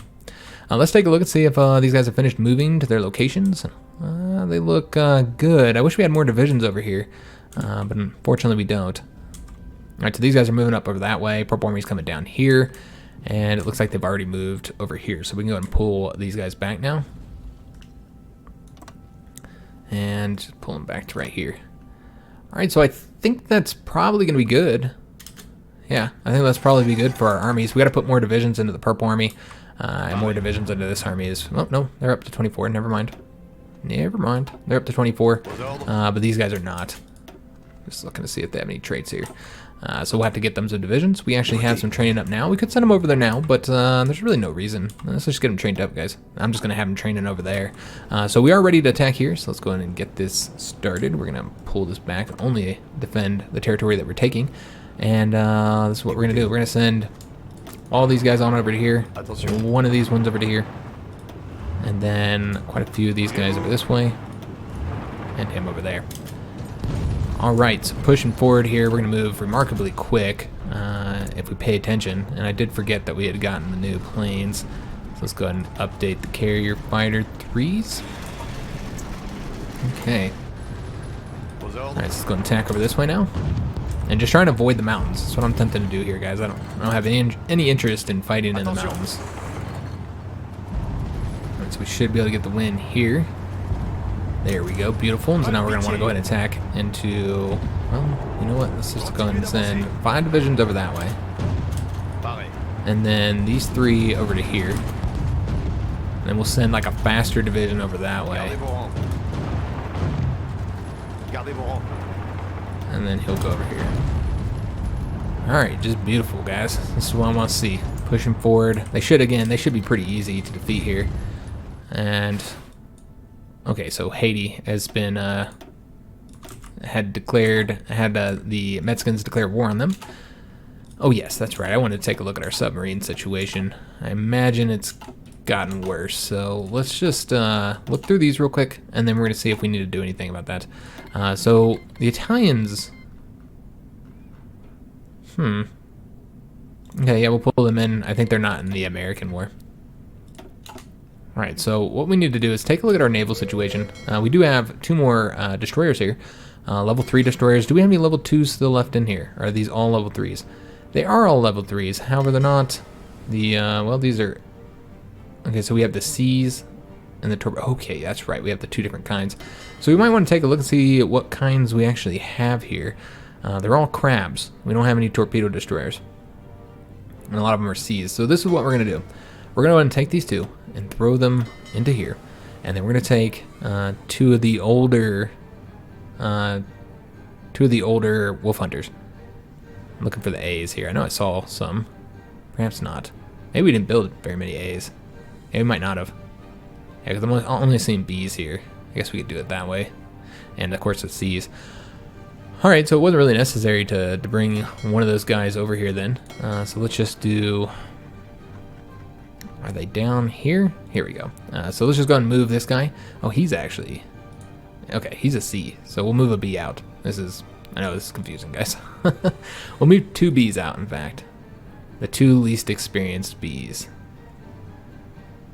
Let's take a look and see if these guys have finished moving to their locations. They look good. I wish we had more divisions over here, but unfortunately we don't. All right, so these guys are moving up over that way. Purple Army's coming down here, and it looks like they've already moved over here. So we can go ahead and pull these guys back now. And just pull them back to right here. All right, so I think that's probably going to be good. Yeah, I think that's probably be good for our armies. We got to put more divisions into the Purple Army, and more divisions into this army. Oh, no, they're up to 24. Never mind. Never mind. They're up to 24, but these guys are not. Just looking to see if they have any traits here. So we'll have to get them some divisions. We actually have some training up now. We could send them over there now, but there's really no reason. Let's just get them trained up, guys. I'm just going to have them training over there. So we are ready to attack here, so let's go ahead and get this started. We're going to pull this back, only defend the territory that we're taking. And this is what we're going to do. We're going to send all these guys on over to here. One of these ones over to here. And then quite a few of these guys over this way. And him over there. Alright, so pushing forward here, we're going to move remarkably quick if we pay attention. And I did forget that we had gotten the new planes. So let's go ahead and update the carrier fighter 3s. Okay. Alright, so let's go and attack over this way now. And just trying to avoid the mountains. That's what I'm tempted to do here, guys. I don't have any interest in fighting in the mountains. Alright, so we should be able to get the win here. There we go, beautiful. And so now we're going to want to go ahead and attack into, well, you know what? Let's just go ahead and send 5 divisions over that way. And then these 3 over to here. And then we'll send like a faster division over that way. And then he'll go over here. Alright, just beautiful, guys. This is what I want to see. Pushing forward. They should be pretty easy to defeat here. And okay, so Haiti has been had the Mexicans declare war on them. Oh yes, that's right. I wanted to take a look at our submarine situation. I imagine it's gotten worse. So let's just look through these real quick, and then we're going to see if we need to do anything about that. So the Italians. Okay, yeah, we'll pull them in. I think they're not in the American war. Alright, so what we need to do is take a look at our naval situation. We do have 2 more destroyers here. Level 3 destroyers. Do we have any level 2s still left in here? Or are these all level 3s? They are all level 3s. However, they're not the, well, these are... Okay, so we have the C's and the torpedo. Okay, that's right. We have the 2 different kinds. So we might want to take a look and see what kinds we actually have here. They're all crabs. We don't have any torpedo destroyers. And a lot of them are C's. So this is what we're going to do. We're going to go ahead and take these 2 and throw them into here. And then we're going to take two of the older wolf hunters. I'm looking for the A's here. I know I saw some. Perhaps not. Maybe we didn't build very many A's. Yeah, we might not have. Yeah, because I'm only seeing B's here. I guess we could do it that way. And of course with C's. Alright, so it wasn't really necessary to bring one of those guys over here then. So let's just do... Are they down here? Here we go. So let's just go and move this guy. Oh, he's actually... Okay, he's a C. So we'll move a B out. I know this is confusing, guys. We'll move 2 Bs out, in fact. The 2 least experienced Bs.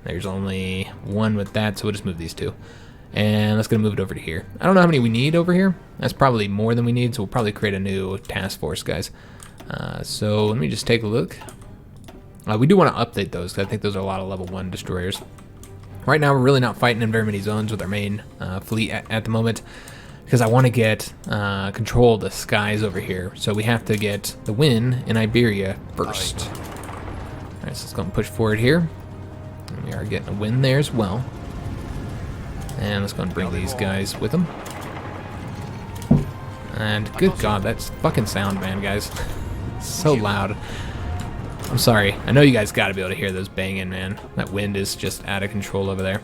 There's only 1 with that, so we'll just move these 2. And let's go move it over to here. I don't know how many we need over here. That's probably more than we need, so we'll probably create a new task force, guys. So let me just take a look. We do want to update those, because I think those are a lot of level 1 destroyers. Right now, we're really not fighting in very many zones with our main fleet at the moment, because I want to get control of the skies over here. So we have to get the win in Iberia first. Alright, so let's go and push forward here. And we are getting a win there as well. And let's go and bring these guys with them. And good God, that's fucking sound, man, guys. So loud. I'm sorry. I know you guys got to be able to hear those banging, man. That wind is just out of control over there.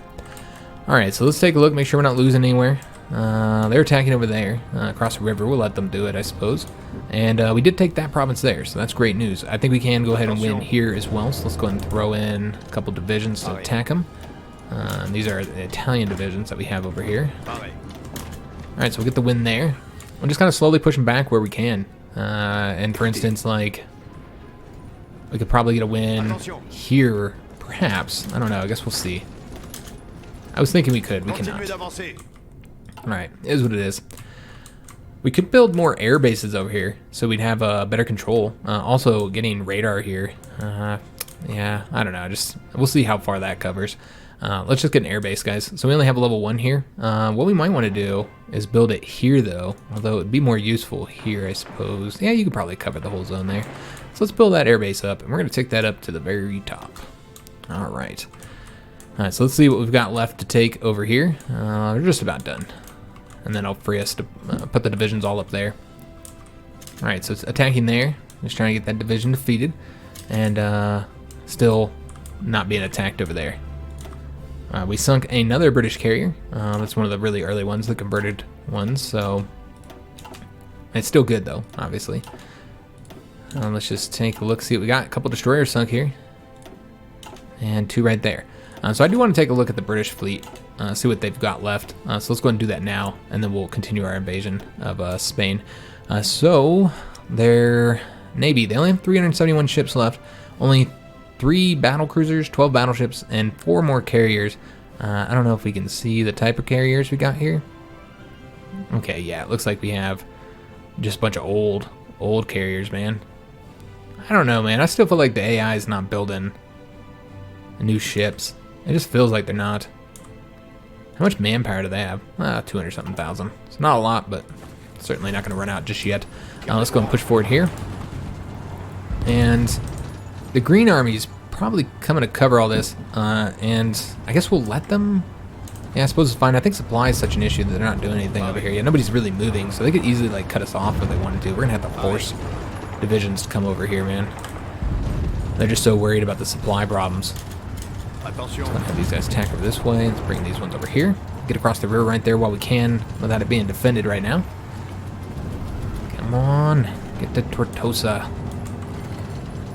Alright, so let's take a look, make sure we're not losing anywhere. They're attacking over there, across the river. We'll let them do it, I suppose. And we did take that province there, so that's great news. I think we can go ahead and win here as well, so let's go ahead and throw in a couple divisions to attack them. These are the Italian divisions that we have over here. Alright, so we'll get the win there. We're just kind of slowly pushing back where we can. And for instance, like, we could probably get a win here, perhaps. I don't know, I guess we'll see. I was thinking we could, we cannot. Alright, it is what it is. We could build more air bases over here, so we'd have better control. Also, getting radar here. Yeah, I don't know, we'll see how far that covers. Let's just get an air base, guys. So we only have a level 1 here. What we might want to do is build it here, though. Although it'd be more useful here, I suppose. Yeah, you could probably cover the whole zone there. So let's build that air base up, and we're going to take that up to the very top. Alright. Alright, so let's see what we've got left to take over here. We're just about done. And then I'll free us to put the divisions all up there. Alright, so it's attacking there. Just trying to get that division defeated. And still not being attacked over there. We sunk another British carrier. That's one of the really early ones, the converted ones. So it's still good, though, obviously. Let's just take a look, see what we got. A couple destroyers sunk here. And 2 right there. So I do want to take a look at the British fleet, see what they've got left. So let's go ahead and do that now, and then we'll continue our invasion of Spain. So their navy, they only have 371 ships left, only 3 battle cruisers, 12 battleships, and 4 more carriers. I don't know if we can see the type of carriers we got here. Okay, yeah, it looks like we have just a bunch of old carriers, man. I don't know, man. I still feel like the AI is not building new ships. It just feels like they're not. How much manpower do they have? 200-something thousand. It's not a lot, but certainly not going to run out just yet. Let's go and push forward here. And the Green Army's probably coming to cover all this, and I guess we'll let them. Yeah, I suppose it's fine. I think supply is such an issue that they're not doing anything over here. Yeah, nobody's really moving, so they could easily like cut us off if they wanted to. We're gonna have to force divisions to come over here, man. They're just so worried about the supply problems. So let's have these guys attack over this way. Let's bring these ones over here. Get across the river right there while we can, without it being defended right now. Come on, get to Tortosa.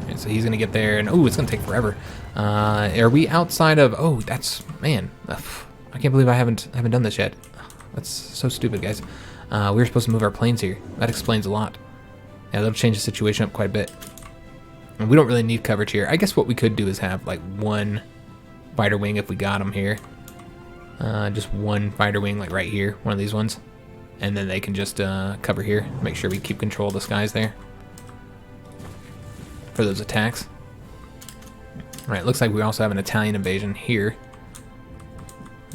And so he's gonna get there, and oh, it's gonna take forever. Are we outside of? Oh, that's man. I can't believe I haven't done this yet. That's so stupid, guys. We were supposed to move our planes here. That explains a lot. Yeah, that'll change the situation up quite a bit. And we don't really need coverage here. I guess what we could do is have like 1 fighter wing if we got them here. Just 1 fighter wing like right here, one of these ones. And then they can just cover here. Make sure we keep control of the skies there for those attacks. Alright, looks like we also have an Italian invasion here.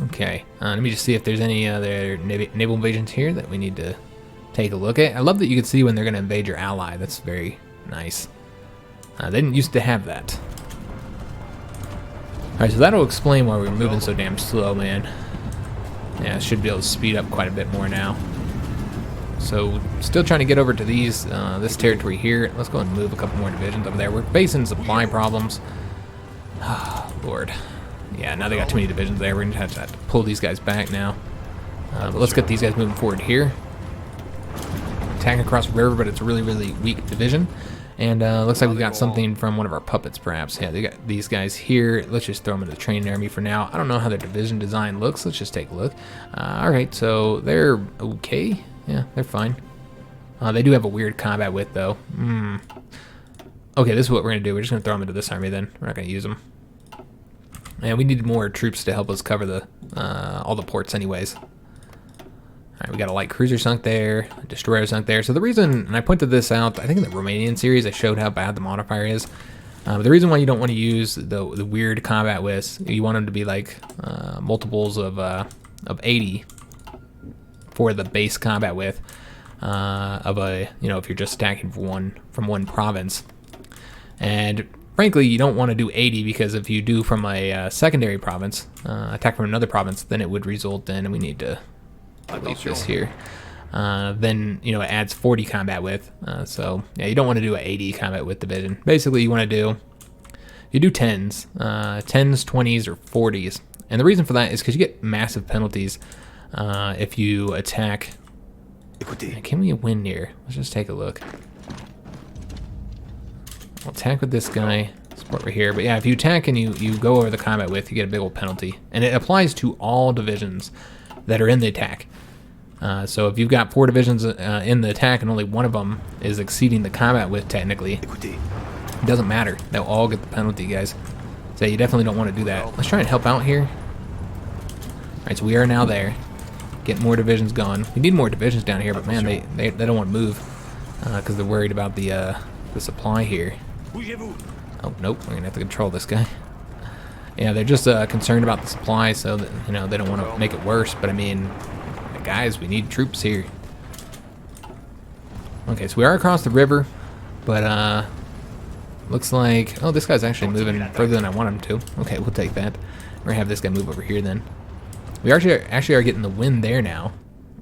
Okay, let me just see if there's any other naval invasions here that we need to take a look at. I love that you can see when they're going to invade your ally. That's very nice. They didn't used to have that. Alright, so that'll explain why we're moving so damn slow, man. Yeah, should be able to speed up quite a bit more now. So, still trying to get over to these, this territory here. Let's go and move a couple more divisions over there. We're facing supply problems. Oh, Lord. Yeah, now they got too many divisions there. We're going to have to pull these guys back now. But let's get these guys moving forward here. Attacking across the river, but it's a really, really weak division. And looks like we got something from one of our puppets, perhaps. Yeah, they got these guys here. Let's just throw them in the training army for now. I don't know how their division design looks. Let's just take a look. Alright, so they're okay. Yeah, they're fine. They do have a weird combat width, though. Okay, this is what we're going to do. We're just going to throw them into this army, then. We're not going to use them. And we need more troops to help us cover the all the ports anyways. Alright, we got a light cruiser sunk there, a destroyer sunk there. So the reason, and I pointed this out, I think in the Romanian series I showed how bad the modifier is. But the reason why you don't want to use the weird combat widths, you want them to be like multiples of 80 for the base combat width of a, if you're just stacking from one province. And frankly, you don't want to do 80 because if you do from a secondary province, attack from another province, then it would result in, and we need to delete this here. Then it adds 40 combat width. So yeah, you don't want to do an 80 combat width division. Basically, you do 10s, 10s, 20s, or 40s. And the reason for that is because you get massive penalties if you attack. Can we win here? Let's just take a look. We'll attack with this guy. Support right here. But yeah, if you attack and you go over the combat width, you get a big old penalty. And it applies to all divisions that are in the attack. So if you've got 4 divisions in the attack and only one of them is exceeding the combat width, technically, it doesn't matter. They'll all get the penalty, guys. So you definitely don't want to do that. Let's try and help out here. Alright, so we are now there. Getting more divisions going. We need more divisions down here, but man, they don't want to move because they're worried about the supply here. Oh, nope. We're going to have to control this guy. Yeah, they're just concerned about the supply, so that, they don't want to make it worse. But I mean, guys, we need troops here. Okay, so we are across the river, but looks like, this guy's actually moving further than I want him to. Okay, we'll take that. We're gonna have this guy move over here then. We actually are getting the win there now.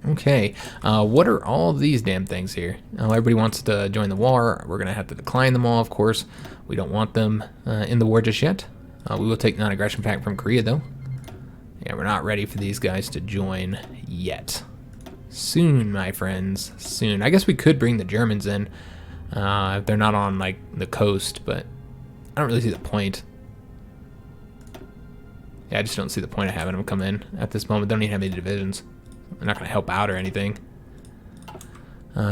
Okay, what are all these damn things here? Everybody wants to join the war. We're gonna have to decline them all, of course. We don't want them in the war just yet. We will take non-aggression pact from Korea, though. Yeah, we're not ready for these guys to join yet. Soon, my friends, soon. I guess we could bring the Germans in if they're not on, like, the coast, but I don't really see the point. Yeah, I just don't see the point of having them come in at this moment. They don't even have any divisions. They're not going to help out or anything.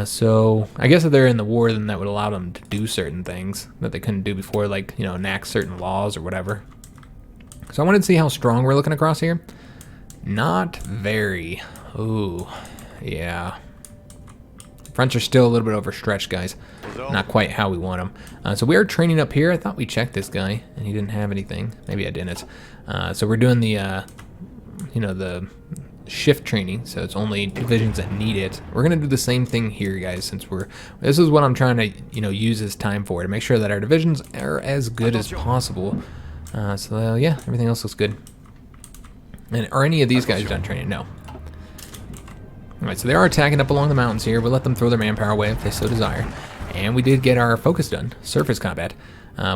So I guess if they're in the war, then that would allow them to do certain things that they couldn't do before, like, enact certain laws or whatever. So I wanted to see how strong we're looking across here. Not very. Ooh, yeah. Fronts are still a little bit overstretched, guys. Not quite how we want them. So we are training up here. I thought we checked this guy, and he didn't have anything. Maybe I didn't. So we're doing the, the shift training, so it's only divisions that need it. We're gonna do the same thing here, guys, since this is what I'm trying to use this time for, to make sure that our divisions are as good as possible. So yeah, everything else looks good. And are any of these guys done training? No. Alright, so they are attacking up along the mountains here. We'll let them throw their manpower away if they so desire. And we did get our focus done, surface combat,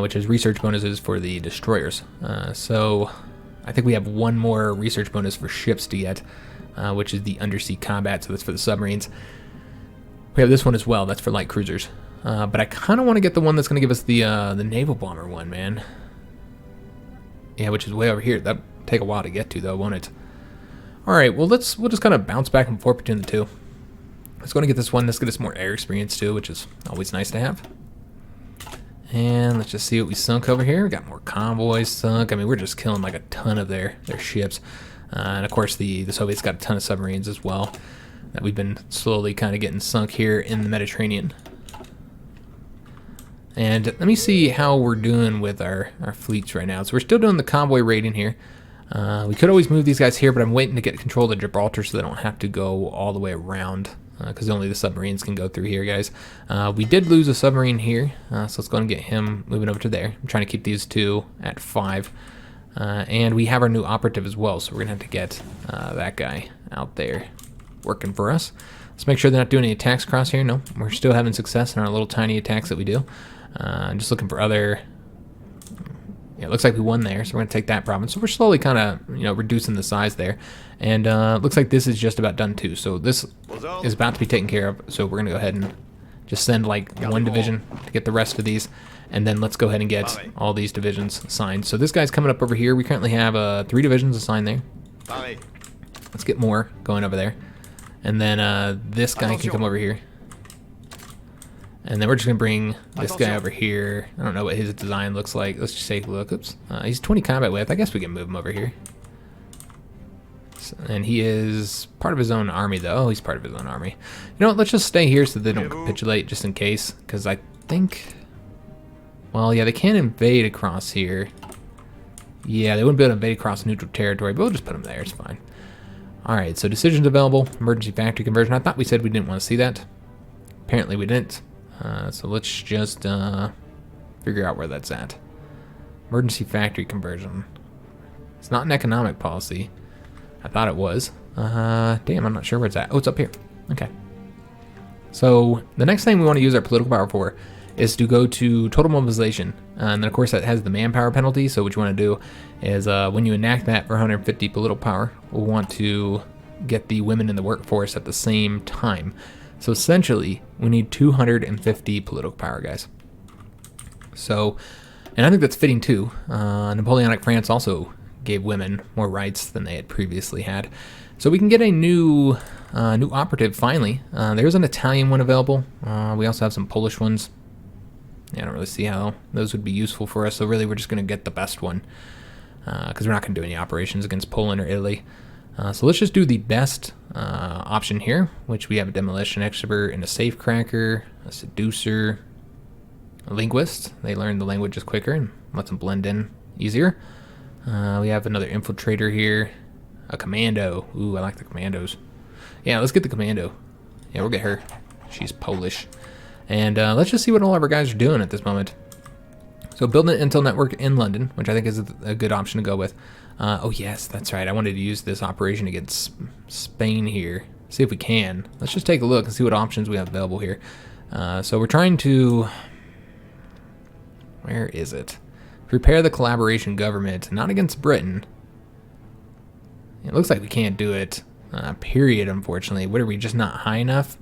which is research bonuses for the destroyers. So I think we have one more research bonus for ships to get, which is the undersea combat, so that's for the submarines. We have this one as well, that's for light cruisers. But I kind of want to get the one that's going to give us the naval bomber one, man. Yeah, which is way over here. That'll take a while to get to, though, won't it? Alright, well, we'll just kind of bounce back and forth between the two. Let's go and get this one. Let's get us more air experience, too, which is always nice to have. And let's just see what we sunk over here. We got more convoys sunk. I mean, we're just killing like a ton of their ships. And of course, the Soviets got a ton of submarines as well that we've been slowly kind of getting sunk here in the Mediterranean. And let me see how we're doing with our fleets right now. So we're still doing the convoy raiding here. We could always move these guys here, but I'm waiting to get control of Gibraltar so they don't have to go all the way around. Because only the submarines can go through here, guys. We did lose a submarine here, so let's go and get him moving over to there. I'm trying to keep these two at 5. And we have our new operative as well, so we're gonna have to get that guy out there working for us. Let's make sure they're not doing any attacks across here. No, we're still having success in our little tiny attacks that we do. Just looking for other. Yeah, it looks like we won there, so we're gonna take that province. So we're slowly kind of, reducing the size there, and looks like this is just about done too. So this is about to be taken care of. So we're gonna go ahead and just send like one division to get the rest of these, and then let's go ahead and get all these divisions assigned. So this guy's coming up over here. We currently have 3 divisions assigned there. Let's get more going over there, and then this guy can come over here. And then we're just going to bring this guy over here. I don't know what his design looks like. Let's just take a look. Oops. He's 20 combat width. I guess we can move him over here. So, and he is part of his own army, though. Oh, he's part of his own army. You know what? Let's just stay here so they don't capitulate, just in case. Because I think... Well, yeah, they can invade across here. Yeah, they wouldn't be able to invade across neutral territory, but we'll just put them there. It's fine. Alright, so decisions available. Emergency factory conversion. I thought we said we didn't want to see that. Apparently we didn't. So let's just figure out where that's at. Emergency factory conversion. It's not an economic policy. I thought it was. Damn, I'm not sure where it's at. Oh, it's up here. Okay. So the next thing we want to use our political power for is to go to total mobilization. And then, of course, that has the manpower penalty. So what you want to do is when you enact that for 150 political power, we'll want to get the women in the workforce at the same time. So essentially, we need 250 political power, guys. So, and I think that's fitting too. Napoleonic France also gave women more rights than they had previously had. So we can get a new operative finally. There's an Italian one available. We also have some Polish ones. Yeah, I don't really see how those would be useful for us. So really, we're just going to get the best one because we're not going to do any operations against Poland or Italy. So let's just do the best option here, which we have a demolition expert and a safecracker, a seducer, a linguist. They learn the languages quicker and lets them blend in easier. We have another infiltrator here, a commando. Ooh, I like the commandos. Yeah, let's get the commando. Yeah, we'll get her. She's Polish. And let's just see what all of our guys are doing at this moment. So building an intel network in London, which I think is a good option to go with. Oh yes, that's right. I wanted to use this operation against Spain here. See if we can. Let's just take a look and see what options we have available here. So we're trying to... Where is it? Prepare the collaboration government, not against Britain. It looks like we can't do it, period, unfortunately. What, are we just not high enough?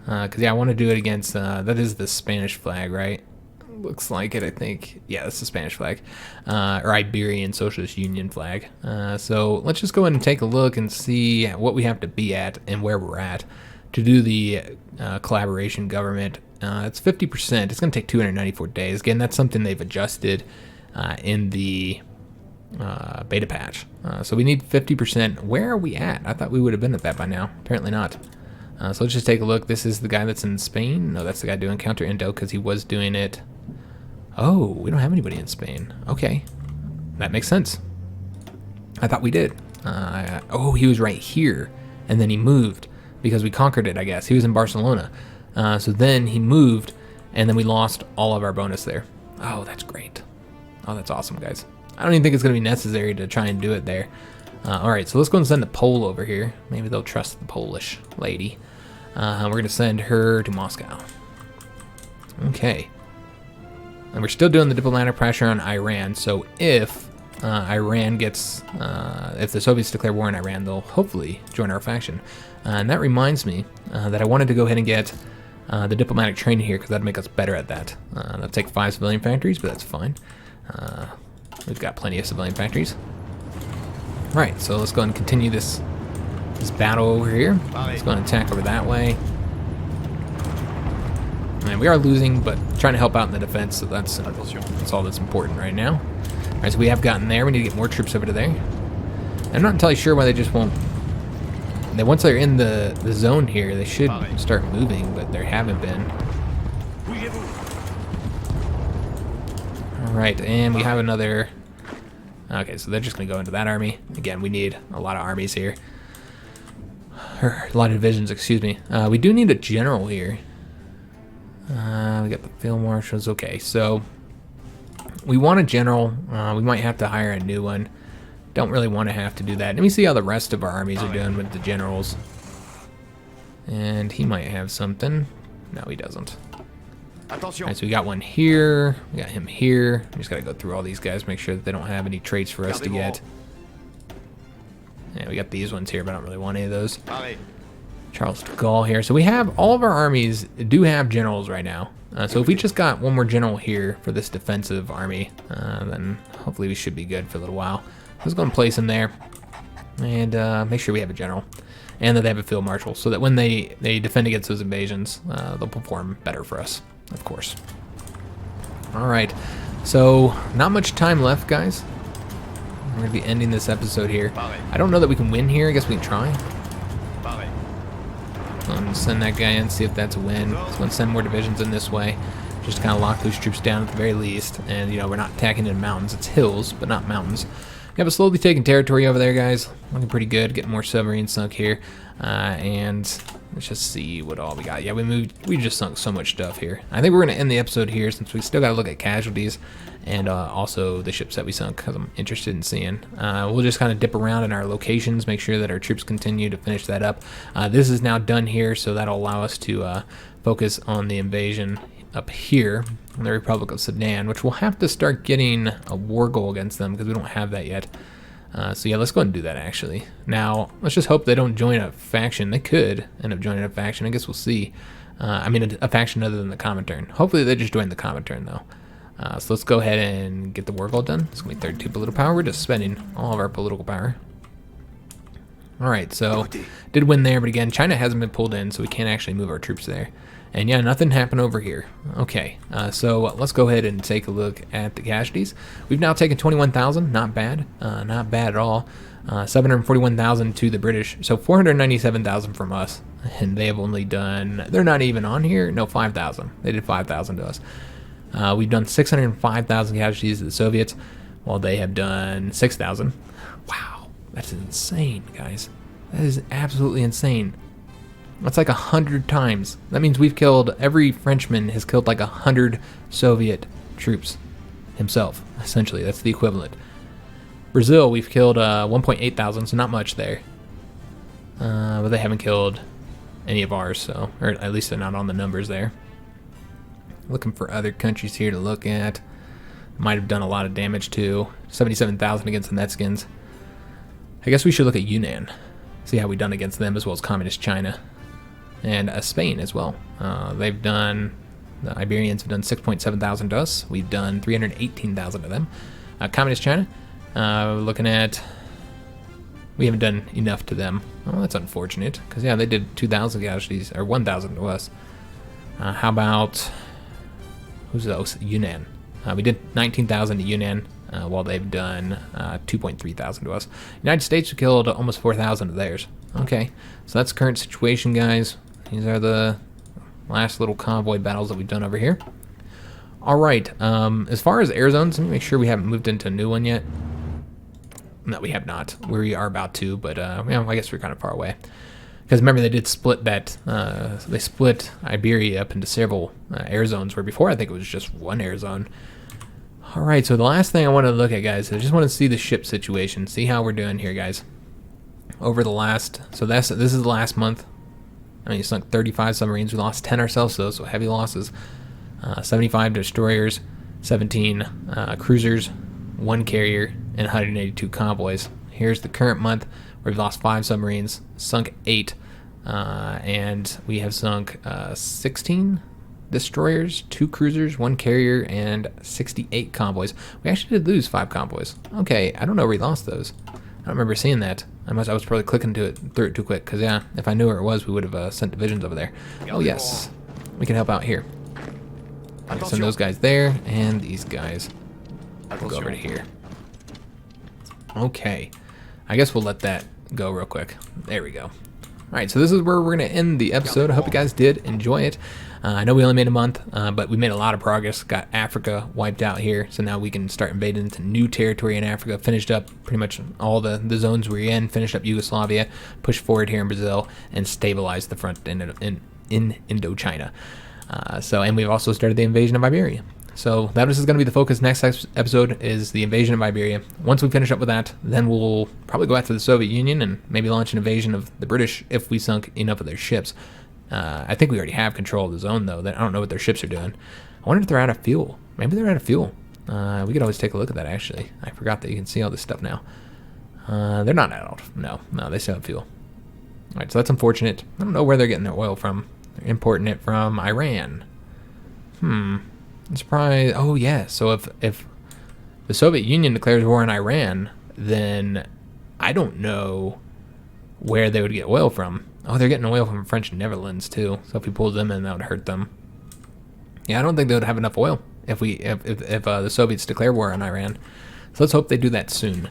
Because, yeah, I want to do it against... that is the Spanish flag, right? Looks like it, I think. Yeah, that's the Spanish flag. Or Iberian Socialist Union flag. So let's just go ahead and take a look and see what we have to be at and where we're at to do the collaboration government. It's 50%. It's going to take 294 days. Again, that's something they've adjusted in the beta patch. So we need 50%. Where are we at? I thought we would have been at that by now. Apparently not. So let's just take a look. This is the guy that's in Spain. No, that's the guy doing counter intel because he was doing it. Oh, we don't have anybody in Spain. Okay, that makes sense. I thought we did. Oh, he was right here, and then he moved because we conquered it, I guess. He was in Barcelona. So then he moved, and then we lost all of our bonus there. Oh, that's great. Oh, that's awesome, guys. I don't even think it's going to be necessary to try and do it there. All right, so let's go and send a Pole over here. Maybe they'll trust the Polish lady. We're going to send her to Moscow. Okay. And we're still doing the diplomatic pressure on Iran, so if Iran gets, if the Soviets declare war on Iran, they'll hopefully join our faction. And that reminds me that I wanted to go ahead and get the diplomatic training here, because that'd make us better at that. That'll take 5 civilian factories, but that's fine. We've got plenty of civilian factories. Right, so let's go ahead and continue this battle over here. Let's go and attack over that way. And we are losing, but trying to help out in the defense, so that's all that's important right now. All right, so we have gotten there. We need to get more troops over to there. I'm not entirely sure why they just won't. Once they're in the zone here, they should start moving, but they haven't been. All right, and we have another. Okay, so they're just going to go into that army. Again, we need a lot of armies here. Or a lot of divisions, excuse me. We do need a general here. We got the field marshals. Okay, so We want a general. We might have to hire a new one. Don't really want to have to do that. Let me see how the rest of our armies are doing with the generals. And he might have something. No, he doesn't. Alright, so we got one here. We got him here. We just got to go through all these guys, make sure that they don't have any traits for us to get. Yeah, we got these ones here, but I don't really want any of those. Charles de Gaulle here. So we have all of our armies do have generals right now. So if we just got one more general here for this defensive army, then hopefully we should be good for a little while. Let's go and place him there, and make sure we have a general, and that they have a field marshal, so that when they defend against those invasions, they'll perform better for us, of course. All right, so not much time left, guys. We're gonna be ending this episode here. I don't know that we can win here. I guess we can try. Send that guy in, see if that's a win. So I'm gonna send more divisions in this way, just to kind of lock those troops down at the very least. And you know, we're not attacking in mountains; it's hills, but not mountains. Yeah, but slowly taking territory over there, guys. Looking pretty good. Getting more submarines sunk here, and let's just see what all we got. Yeah, we just sunk so much stuff here. I think we're gonna end the episode here since we still got to look at casualties and also the ships that we sunk, because I'm interested in seeing. We'll just kind of dip around in our locations, make sure that our troops continue to finish that up. This is now done here, so that'll allow us to focus on the invasion up here in the Republic of Sudan, which we'll have to start getting a war goal against them because we don't have that yet. So yeah, let's go ahead and do that actually. Now, let's just hope they don't join a faction. They could end up joining a faction. I guess we'll see. I mean, a faction other than the Comintern. Hopefully they just join the Comintern though. So let's go ahead and get the war goal done. It's going to be 32 political power. We're just spending all of our political power. Alright, so did win there, but again, China hasn't been pulled in, so we can't actually move our troops there. And yeah, nothing happened over here. Okay, so let's go ahead and take a look at the casualties. We've now taken 21,000, not bad at all. 741,000 to the British, so 497,000 from us. And they have only done, they're not even on here, no, 5,000. They did 5,000 to us. We've done 605,000 casualties to the Soviets, while they have done 6,000. Wow, that's insane, guys. That is absolutely insane. That's like 100 times. That means we've killed, every Frenchman has killed like 100 Soviet troops himself, essentially. That's the equivalent. Brazil, we've killed 1.8 thousand, so not much there. But they haven't killed any of ours, so, or at least they're not on the numbers there. Looking for other countries here to look at. Might have done a lot of damage too. 77,000 against the Netskins. I guess we should look at Yunnan. See how we've done against them, as well as Communist China. And Spain as well. They've done, the Iberians have done 6.7 thousand to us. We've done 318,000 to them. Communist China, looking at, we haven't done enough to them. Oh, that's unfortunate, because yeah, they did 2,000 casualties, or 1,000 to us. How about, who's those? Yunnan. We did 19,000 to Yunnan, while they've done 2.3 thousand to us. United States have killed almost 4,000 of theirs. Okay, so that's current situation, guys. These are the last little convoy battles that we've done over here. All right, as far as air zones, let me make sure we haven't moved into a new one yet. No, we have not. We are about to, but well, I guess we're kind of far away. Because remember, they did split that, they split Iberia up into several air zones, where before I think it was just one air zone. All right, so the last thing I want to look at, guys, I just want to see the ship situation, see how we're doing here, guys. Over the last, so this is the last month. I mean, you sunk 35 submarines. We lost 10 ourselves, so heavy losses. 75 destroyers, 17 cruisers, 1 carrier, and 182 convoys. Here's the current month, where we've lost 5 submarines, sunk 8, and we have sunk 16 destroyers, 2 cruisers, 1 carrier, and 68 convoys. We actually did lose 5 convoys. Okay, I don't know where we lost those. I don't remember seeing that. I was probably clicking through it too quick, because yeah, if I knew where it was, we would have sent divisions over there. Oh yes, we can help out here. Send those guys there, and these guys. We'll go over to here. Okay, I guess we'll let that go real quick. There we go. Alright, so this is where we're going to end the episode. I hope you guys did enjoy it. I know we only made a month, but we made a lot of progress. Got Africa wiped out here, so now we can start invading into new territory in Africa. Finished up pretty much all the zones we're in. Finished up Yugoslavia, pushed forward here in Brazil, and stabilized the front in Indochina. And we've also started the invasion of Iberia. So that is going to be the focus next episode, is the invasion of Iberia. Once we finish up with that, then we'll probably go after the Soviet Union and maybe launch an invasion of the British if we sunk enough of their ships. I think we already have control of the zone, though. I don't know what their ships are doing. I wonder if they're out of fuel. Maybe they're out of fuel. We could always take a look at that, actually. I forgot that you can see all this stuff now. They're not out. No, they still have fuel. All right, so that's unfortunate. I don't know where they're getting their oil from. They're importing it from Iran. It's probably... Oh, yeah. So if the Soviet Union declares war on Iran, then I don't know where they would get oil from. Oh, they're getting oil from French Netherlands, too. So if we pull them in, that would hurt them. Yeah, I don't think they would have enough oil if the Soviets declare war on Iran. So let's hope they do that soon.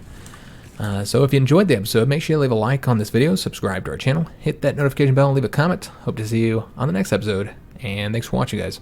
So if you enjoyed the episode, make sure you leave a like on this video, subscribe to our channel, hit that notification bell, and leave a comment. Hope to see you on the next episode, and thanks for watching, guys.